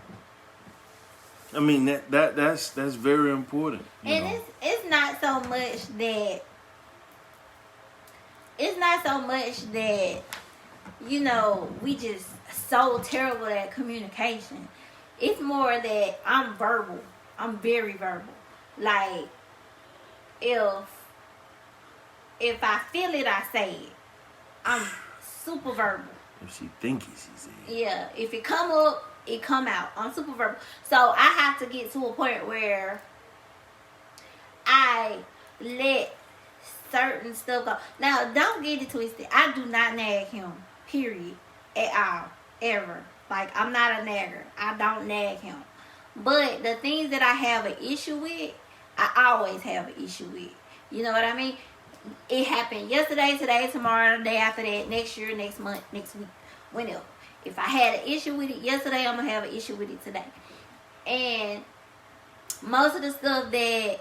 I mean that's very important. And it's not so much that you know, we just so terrible at communication. It's more that I'm verbal. I'm very verbal. Like if I feel it, I say it. I'm super verbal. If she think it, she say it. Yeah. If it come up, it come out. I'm super verbal. So I have to get to a point where I let certain stuff go. Now, don't get it twisted. I do not nag him. Period. At all. Ever. Like, I'm not a nagger. I don't nag him. But the things that I have an issue with, I always have an issue with. You know what I mean? It happened yesterday, today, tomorrow, the day after that, next year, next month, next week, whenever. If I had an issue with it yesterday, I'm going to have an issue with it today. And most of the stuff that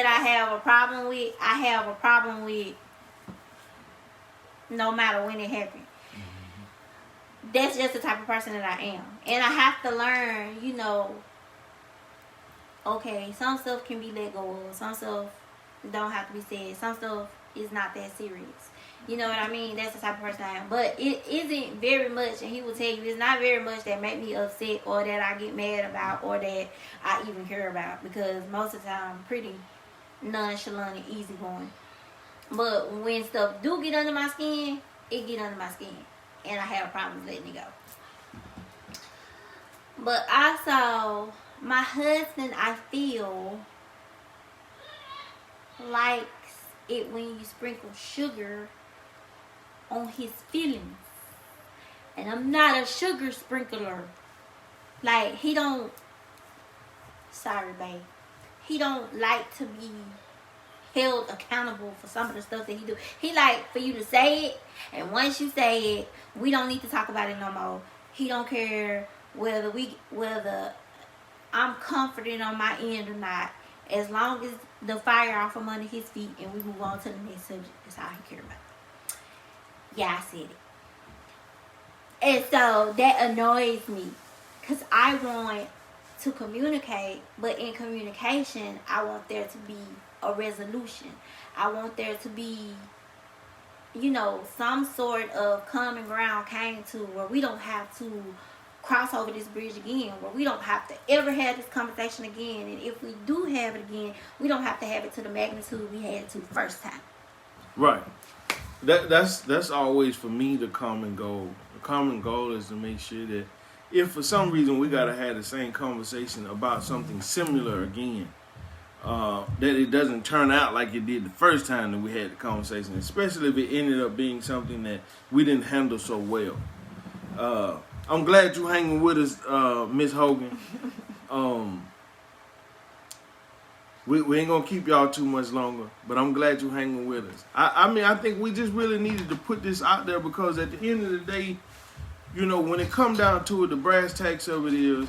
I have a problem with, I have a problem with no matter when it happened. That's just the type of person that I am. And I have to learn, you know, okay, some stuff can be let go of. Some stuff don't have to be said. Some stuff is not that serious. You know what I mean? That's the type of person I am. But it isn't very much, and he will tell you, it's not very much that make me upset or that I get mad about or that I even care about. Because most of the time, I'm pretty nonchalant and easygoing. But when stuff do get under my skin, it get under my skin. And I have problems letting it go. But also, my husband, I feel, likes it when you sprinkle sugar on his feelings. And I'm not a sugar sprinkler. Like, he don't, sorry babe, he don't like to be held accountable for some of the stuff that he do. He like for you to say it, and once you say it, we don't need to talk about it no more. He don't care whether I'm comforted on my end or not. As long as the fire off from under his feet and we move on to the next subject, that's all he care about. Yeah, I said it. And so that annoys me because I want to communicate, but in communication, I want there to be a resolution. I want there to be, you know, some sort of common ground came to where we don't have to cross over this bridge again, where we don't have to ever have this conversation again, and if we do have it again, we don't have to have it to the magnitude we had it to the first time. Right. That's always for me the common goal. The common goal is to make sure that if for some reason we gotta have the same conversation about something similar again, that it doesn't turn out like it did the first time that we had the conversation, especially if it ended up being something that we didn't handle so well. I'm glad you hanging with us, Miss Hogan. We ain't gonna keep y'all too much longer, but I'm glad you hanging with us. I mean, I think we just really needed to put this out there because at the end of the day, you know, when it come down to it, the brass tacks of it is,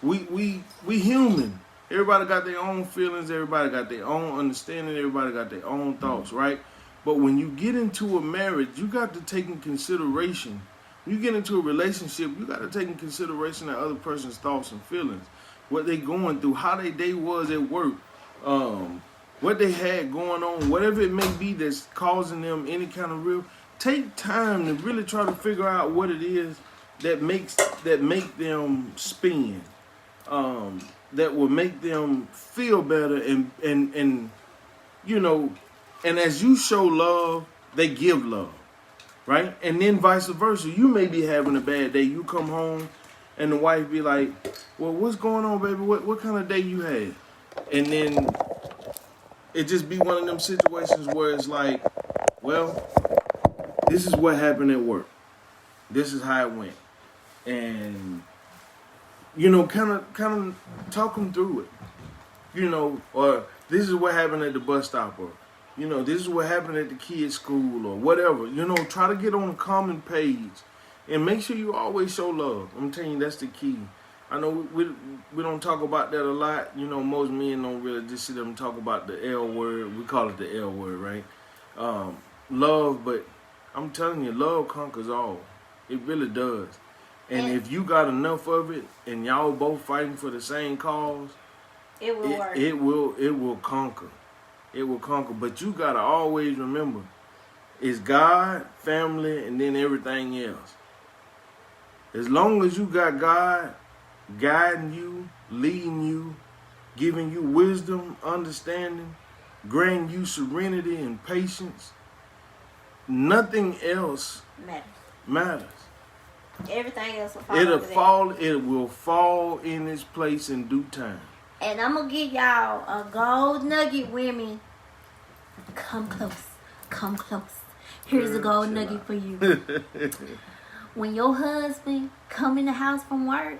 we human. Everybody got their own feelings. Everybody got their own understanding. Everybody got their own thoughts, right? But when you get into a marriage, you got to take in consideration. When you get into a relationship, you got to take in consideration that other person's thoughts and feelings, what they going through, how their day was at work, what they had going on, whatever it may be that's causing them any kind of real. Take time to really try to figure out what it is that make them spin, that will make them feel better, and you know, and as you show love, they give love, right? And then vice versa. You may be having a bad day. You come home, and the wife be like, "Well, what's going on, baby? What kind of day you had?" And then it just be one of them situations where it's like, well, this is what happened at work. This is how it went. And, you know, kind of talk them through it. You know, or this is what happened at the bus stop, or, you know, this is what happened at the kids' school, or whatever. You know, try to get on a common page. And make sure you always show love. I'm telling you, that's the key. I know we don't talk about that a lot. You know, most men don't really just sit there and talk about the L word. We call it the L word, right? Love, but I'm telling you, love conquers all. It really does. And if you got enough of it, and y'all both fighting for the same cause, it will work. It will conquer. It will conquer. But you gotta always remember, it's God, family, and then everything else. As long as you got God guiding you, leading you, giving you wisdom, understanding, granting you serenity and patience, nothing else matters. Everything else will fall. It will fall in its place in due time. And I'm gonna give y'all a gold nugget, women. Come close. Come close. Here's a gold nugget for you. When your husband come in the house from work,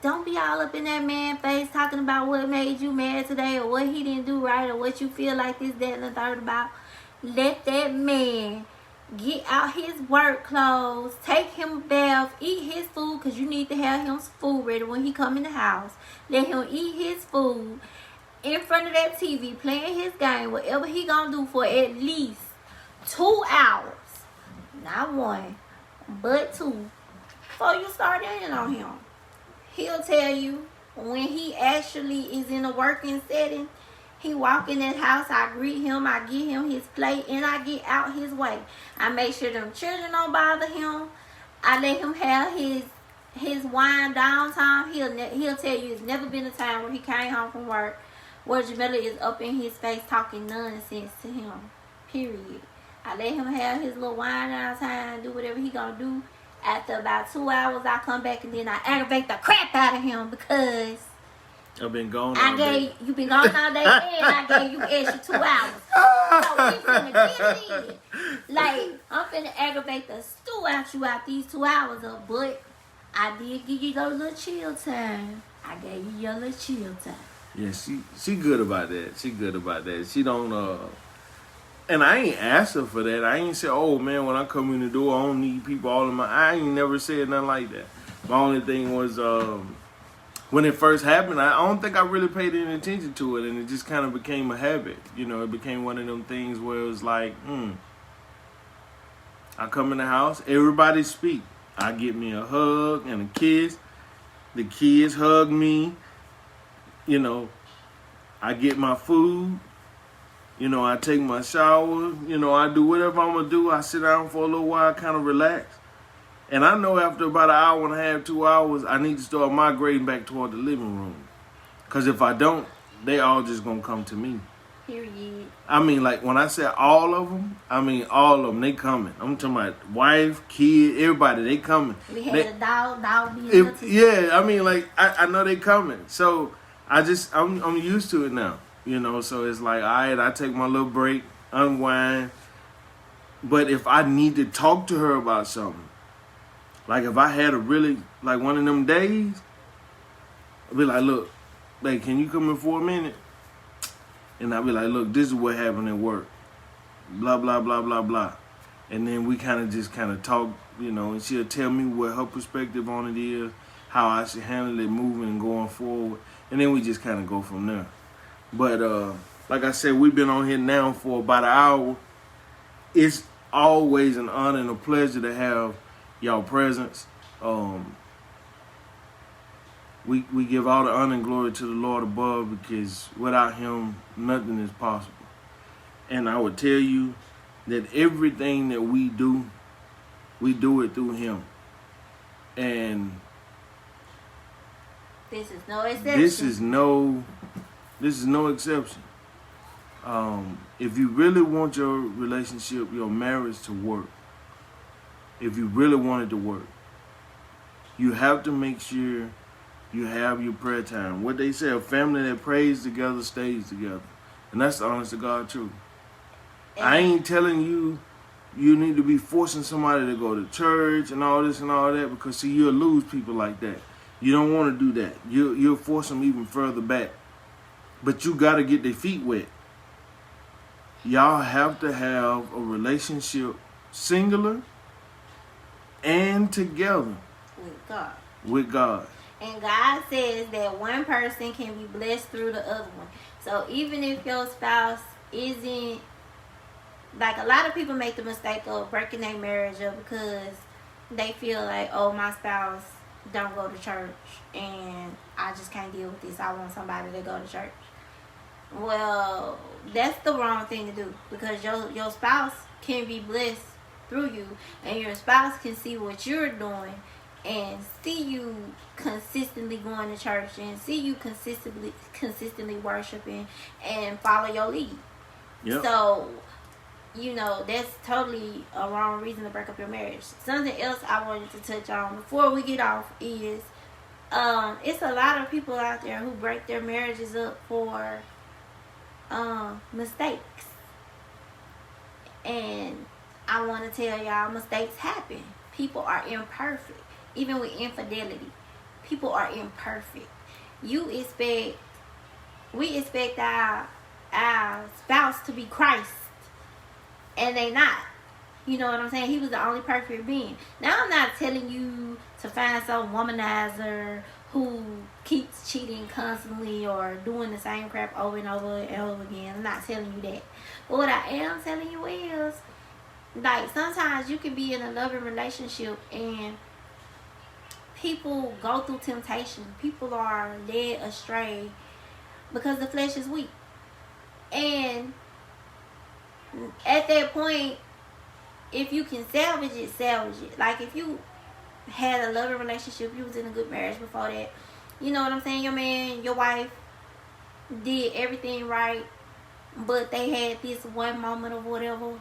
don't be all up in that man's face talking about what made you mad today, or what he didn't do right, or what you feel like this, that, and the third about. Let that man get out his work clothes, take him a bath, eat his food, because you need to have him food ready when he come in the house. Let him eat his food in front of that TV, playing his game, whatever he gonna do for at least 2 hours. Not 1, but 2. Before you start in on him. He'll tell you when he actually is in a working setting, he walk in that house, I greet him, I give him his plate, and I get out his way. I make sure them children don't bother him. I let him have his wine downtime. He'll tell you it's never been a time where he came home from work where Jamila is up in his face talking nonsense to him. Period. I let him have his little wine downtime, do whatever he gonna do. After about 2 hours, I come back and then I aggravate the crap out of him because I've been gone all day. You've been gone all day, and I gave you extra 2 hours. So we finna get it in. Like, I'm finna aggravate the stew out you out these 2 hours up, but I did give you your little chill time. I gave you your little chill time. Yeah, she good about that. She good about that. She don't and I ain't asked her for that. I ain't said, oh man, when I come in the door, I don't need people all in my. I ain't never said nothing like that. My only thing was when it first happened, I don't think I really paid any attention to it, and it just kind of became a habit. You know, it became one of them things where it was like, I come in the house, everybody speak. I get me a hug and a kiss. The kids hug me. You know, I get my food. You know, I take my shower. You know, I do whatever I'm going to do. I sit down for a little while, kind of relax. And I know after about an hour and a half, 2 hours, I need to start migrating back toward the living room. Because if I don't, they all just going to come to me. Period. I mean, like, when I say all of them, I mean all of them. They coming. I'm talking about wife, kid, everybody. They coming. We had a dog being yeah, I mean, like, I know they coming. So, I'm used to it now. You know, so it's like, all right, I take my little break, unwind. But if I need to talk to her about something, like if I had a really, like one of them days, I'd be like, look, babe, can you come in for a minute? And I'd be like, look, this is what happened at work. Blah, blah, blah, blah, blah. And then we kind of talk, you know, and she'll tell me what her perspective on it is, how I should handle it moving and going forward. And then we just kind of go from there. But like I said, we've been on here now for about an hour. it's always an honor and a pleasure to have y'all presence. We give all the honor and glory to the Lord above, because without him, nothing is possible. And I would tell you that everything that we do it through him. And this is no exception. This is no exception. If you really want your relationship, your marriage to work, if you really want it to work, you have to make sure you have your prayer time. What they say, a family that prays together stays together. And that's the honest to God truth. I ain't telling you need to be forcing somebody to go to church and all this and all that, because see, you'll lose people like that. You don't want to do that. You'll force them even further back. But you got to get their feet wet. Y'all have to have a relationship singular and together with God. And God says that one person can be blessed through the other one. So even if your spouse isn't, like, a lot of people make the mistake of breaking their marriage up because they feel like, oh, my spouse don't go to church and I just can't deal with this. I want somebody to go to church. Well, that's the wrong thing to do, because your spouse can be blessed through you, and your spouse can see what you're doing and see you consistently going to church and see you consistently worshiping and follow your lead. Yep. So, that's totally a wrong reason to break up your marriage. Something else I wanted to touch on before we get off is it's a lot of people out there who break their marriages up for mistakes. And I want to tell y'all, mistakes happen. People are imperfect. Even with infidelity, people are imperfect. We expect our spouse to be Christ, and they not. You know what I'm saying? He was the only perfect being. Now, I'm not telling you to find some womanizer who keeps cheating constantly or doing the same crap over and over and over again. I'm not telling you that. But what I am telling you is, like, sometimes you can be in a loving relationship and people go through temptation. People are led astray because the flesh is weak. And at that point, if you can salvage it. Like, if you had a loving relationship, you was in a good marriage before that, you know what I'm saying? Your man, your wife did everything right, but they had this one moment of whatever.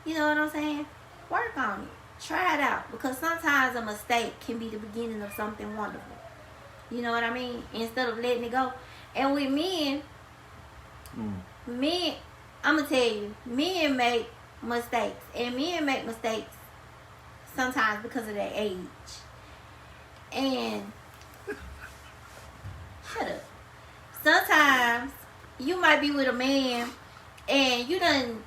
You know what I'm saying? Work on it. Try it out. Because sometimes a mistake can be the beginning of something wonderful. You know what I mean? Instead of letting it go. And with men, I'm going to tell you, men make mistakes. And men make mistakes sometimes because of their age. And shut up. Sometimes you might be with a man and you done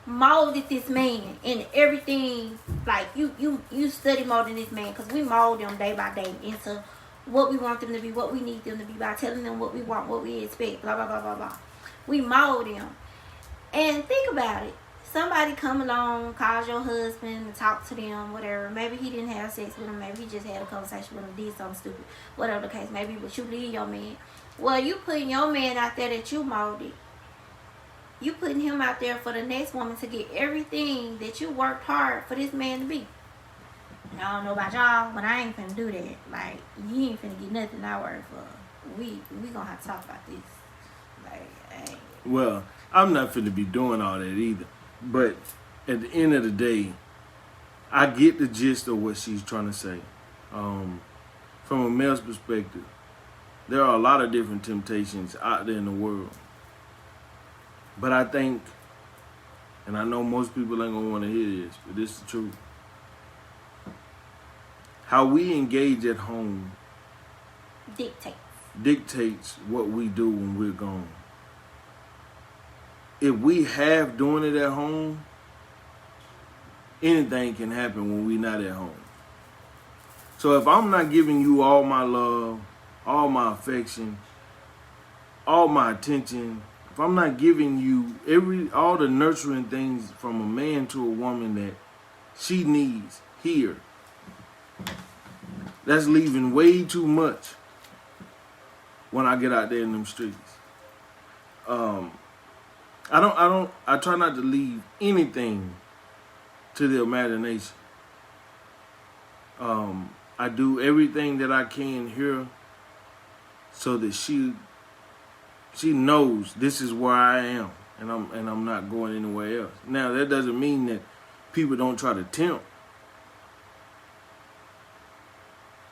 molded this man in everything. Like, you study molding this man, because we mold them day by day into what we want them to be, what we need them to be, by telling them what we want, what we expect, blah, blah, blah, blah, blah. We mold them. And think about it. Somebody come along, calls your husband to talk to them, whatever. Maybe he didn't have sex with him. Maybe he just had a conversation with him, did something stupid. Whatever the case may be, but you leave your man. Well, you putting your man out there that you molded. You putting him out there for the next woman to get everything that you worked hard for this man to be. And I don't know about y'all, but I ain't finna do that. Like, you ain't finna get nothing I work for. We gonna have to talk about this. Like, hey. Well, I'm not finna be doing all that either. But at the end of the day, I get the gist of what she's trying to say. From a male's perspective, there are a lot of different temptations out there in the world. But I think, and I know most people ain't gonna want to hear this, but this is the truth. How we engage at home dictates what we do when we're gone. If we have doing it at home, anything can happen when we're not at home. So if I'm not giving you all my love, all my affection, all my attention, if I'm not giving you all the nurturing things from a man to a woman that she needs here, that's leaving way too much when I get out there in them streets. I try not to leave anything to the imagination. I do everything that I can here so that she knows this is where I am, and I'm not going anywhere else. Now that doesn't mean that people don't try to tempt,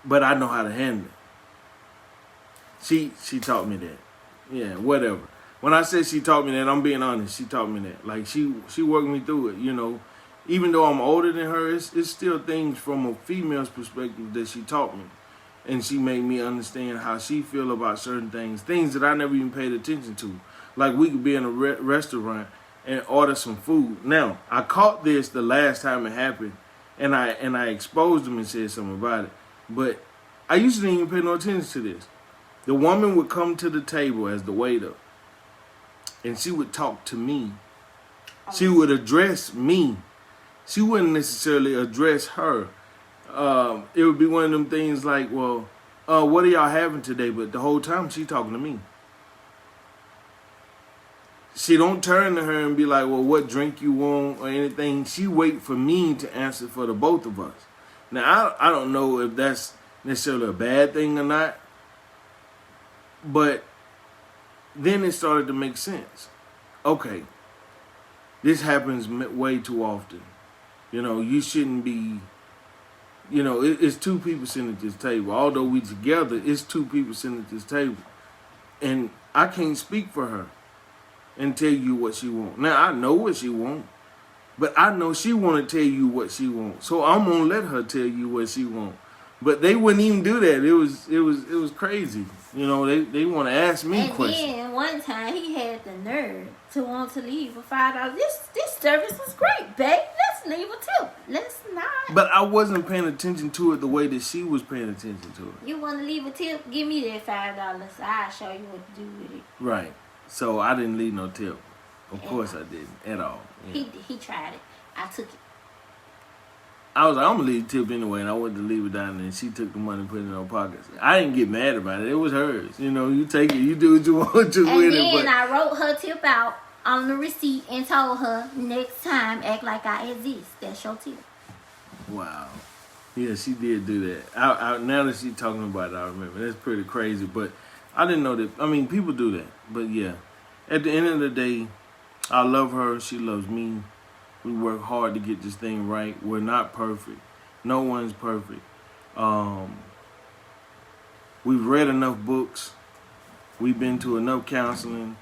but I know how to handle it. She taught me that. Yeah, whatever. When I say she taught me that, I'm being honest. She taught me that. Like she worked me through it. You know, even though I'm older than her, it's still things from a female's perspective that she taught me. And she made me understand how she feel about certain things that I never even paid attention to. Like we could be in a restaurant and order some food. Now, I caught this the last time it happened, and I exposed them and said something about it. But I used to even pay no attention to this. The woman would come to the table as the waiter, and she would talk to me. She would address me. She wouldn't necessarily address her. It would be one of them things like, well, what are y'all having today? But the whole time she talking to me. She don't turn to her and be like, well, what drink you want or anything. She wait for me to answer for the both of us. Now, I don't know if that's necessarily a bad thing or not. But then it started to make sense. Okay, this happens way too often. You know, you shouldn't be... You know, it's two people sitting at this table. Although we together, it's two people sitting at this table. And I can't speak for her and tell you what she wants. Now, I know what she wants. But I know she want to tell you what she wants. So I'm going to let her tell you what she wants. But they wouldn't even do that. It was crazy. You know, they want to ask me questions. And then one time he had the nerve to want to leave for $5. This service was great, babe. Let's leave a tip. Let's not. But I wasn't paying attention to it the way that she was paying attention to it. You want to leave a tip? Give me that $5. I'll show you what to do with it. Right. So I didn't leave no tip. Of course I didn't at all. Yeah. He tried it. I took it. I was like, I'm going to leave the tip anyway, and I went to leave it down there, and she took the money and put it in her pockets. I didn't get mad about it. It was hers. You know, you take it, you do what you want to with it. And then I wrote her tip out on the receipt and told her, next time, act like I exist. That's your tip. Wow. Yeah, she did do that. Now that she's talking about it, I remember. That's pretty crazy, but I didn't know that. I mean, people do that. But, yeah, at the end of the day, I love her. She loves me. We work hard to get this thing right. We're not perfect. No one's perfect. We've read enough books. We've been to enough counseling.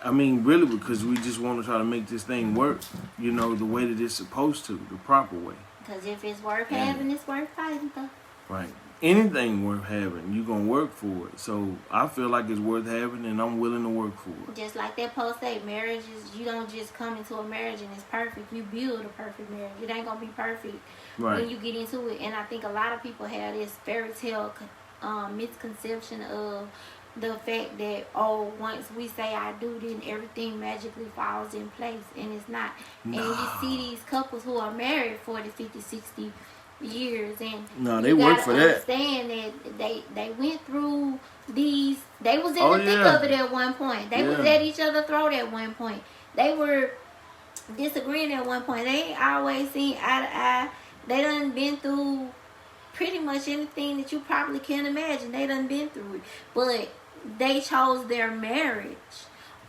I mean, really, because we just want to try to make this thing work, you know, the way that it's supposed to, the proper way. Because if it's worth having, it's worth fighting for. Right. Anything worth having, you're going to work for it. So I feel like it's worth having, and I'm willing to work for it. Just like that post say, marriage is, you don't just come into a marriage and it's perfect. You build a perfect marriage. It ain't going to be perfect when you get into it. And I think a lot of people have this fairy tale misconception of the fact that, oh, once we say I do, then everything magically falls in place. And it's not. No. And you see these couples who are married 40, 50, 60 years, and no, they work for that. Understand that they went through these. They was in the thick of it at one point. They was at each other's throat at one point. They were disagreeing at one point. They ain't always seen eye to eye. They done been through pretty much anything that you probably can imagine. They done been through it, but they chose their marriage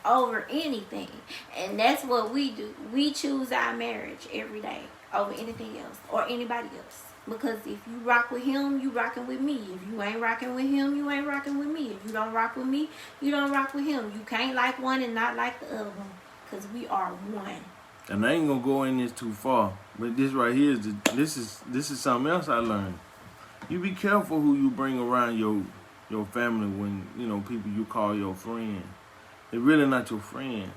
over anything, and that's what we do. We choose our marriage every day over anything else or anybody else. Because if you rock with him, you rocking with me. If you ain't rocking with him, you ain't rocking with me. If you don't rock with me, you don't rock with him. You can't like one and not like the other one. Because we are one. And I ain't gonna go in this too far, but this right here is this is something else I learned. You be careful who you bring around your family when, you know, people you call your friend. They're really not your friend.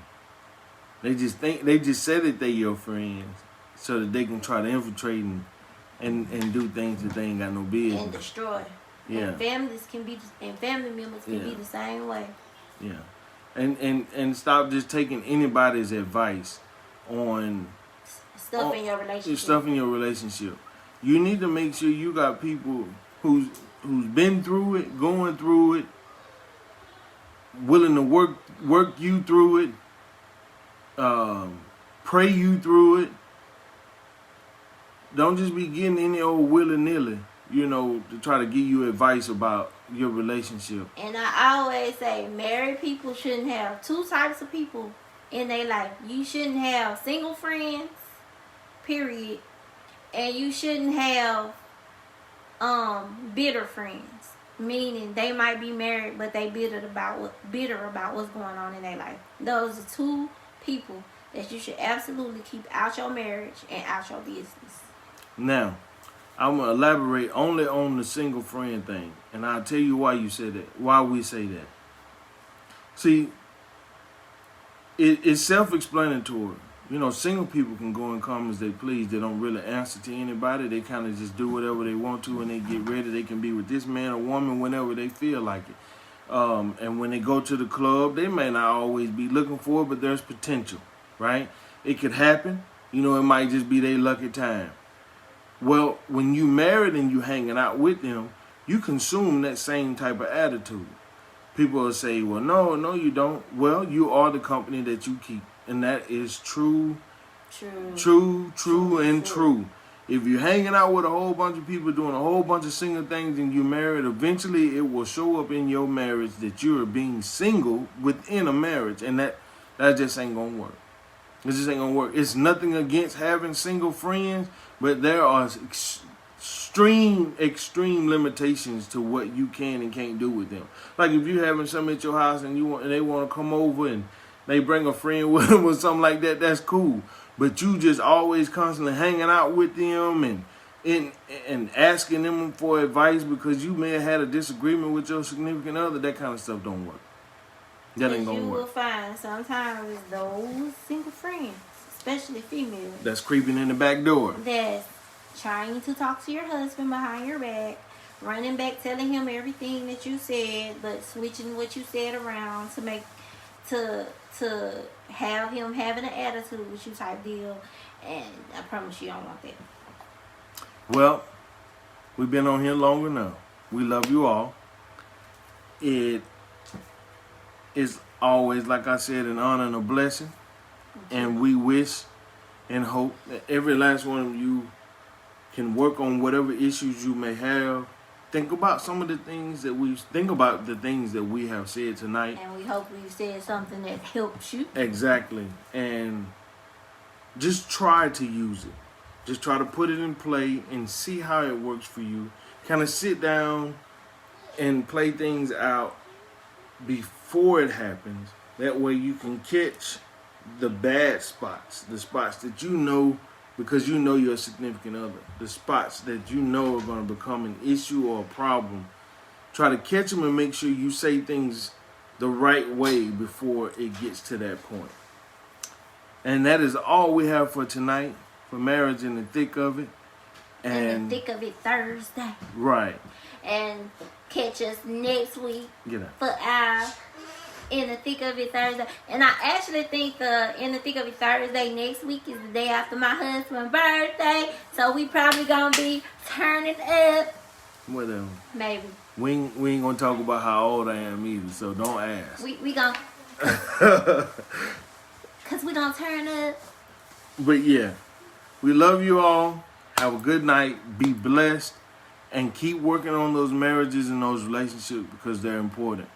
They just say that they your friends, so that they can try to infiltrate and do things that they ain't got no business. And destroy. Yeah. And family members can be the same way. Yeah. and stop just taking anybody's advice on Stuff in your relationship. stuff in your relationship. You need to make sure you got people who's been through it, going through it, willing to work you through it, pray you through it. Don't just be getting any old willy-nilly, to try to give you advice about your relationship. And I always say married people shouldn't have two types of people in their life. You shouldn't have single friends, period. And you shouldn't have bitter friends. Meaning they might be married but they bitter about what's going on in their life. Those are two people that you should absolutely keep out your marriage and out your business. Now, I'm going to elaborate only on the single friend thing. And I'll tell you why you said that. Why we say that. See, it's self-explanatory. Single people can go and come as they please. They don't really answer to anybody. They kind of just do whatever they want to and they get ready. They can be with this man or woman whenever they feel like it. And when they go to the club, they may not always be looking for it, but there's potential, right? It could happen. It might just be their lucky time. Well, when you married and you hanging out with them, you consume that same type of attitude. People will say, well, no, you don't. Well, you are the company that you keep. And that is true. If you're hanging out with a whole bunch of people doing a whole bunch of single things and you're married, eventually it will show up in your marriage that you're being single within a marriage. And that just ain't going to work. It just ain't going to work. It's nothing against having single friends, but there are extreme limitations to what you can and can't do with them. Like if you're having something at your house and they want to come over and they bring a friend with them or something like that, that's cool. But you just always constantly hanging out with them and asking them for advice because you may have had a disagreement with your significant other, that kind of stuff don't work. That ain't gonna work. You will find sometimes those single friends, especially females, that's creeping in the back door. That's trying to talk to your husband behind your back, running back, telling him everything that you said, but switching what you said around to have him having an attitude with you type deal. And I promise you don't want that. Well, we've been on here long enough. We love you all. It is always, like I said, an honor and a blessing. And we wish and hope that every last one of you can work on whatever issues you may have. Think about the things that we have said tonight. And we hope we said something that helps you. Exactly. And just try to use it. Just try to put it in play and see how it works for you. Kind of sit down and play things out before it happens. That way you can catch the bad spots, the spots that you know because you know your significant other, the spots that you know are going to become an issue or a problem. Try to catch them and make sure you say things the right way before it gets to that point. And that is all we have for tonight, for Marriage in the Thick of It. And the Thick of It Thursday. Right. And catch us next week for our In the Thick of It Thursday. And I actually think the In the Thick of It Thursday next week is the day after my husband's birthday. So we probably going to be turning up. Whatever. Maybe. We ain't going to talk about how old I am either, so don't ask. We going to... Because we going to turn up. But yeah, we love you all. Have a good night. Be blessed. And keep working on those marriages and those relationships because they're important.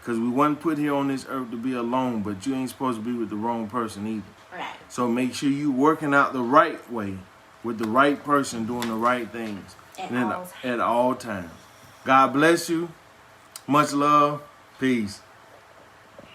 Because we weren't put here on this earth to be alone, but you ain't supposed to be with the wrong person either. Right. So make sure you working out the right way with the right person doing the right things at all times. God bless you. Much love. Peace.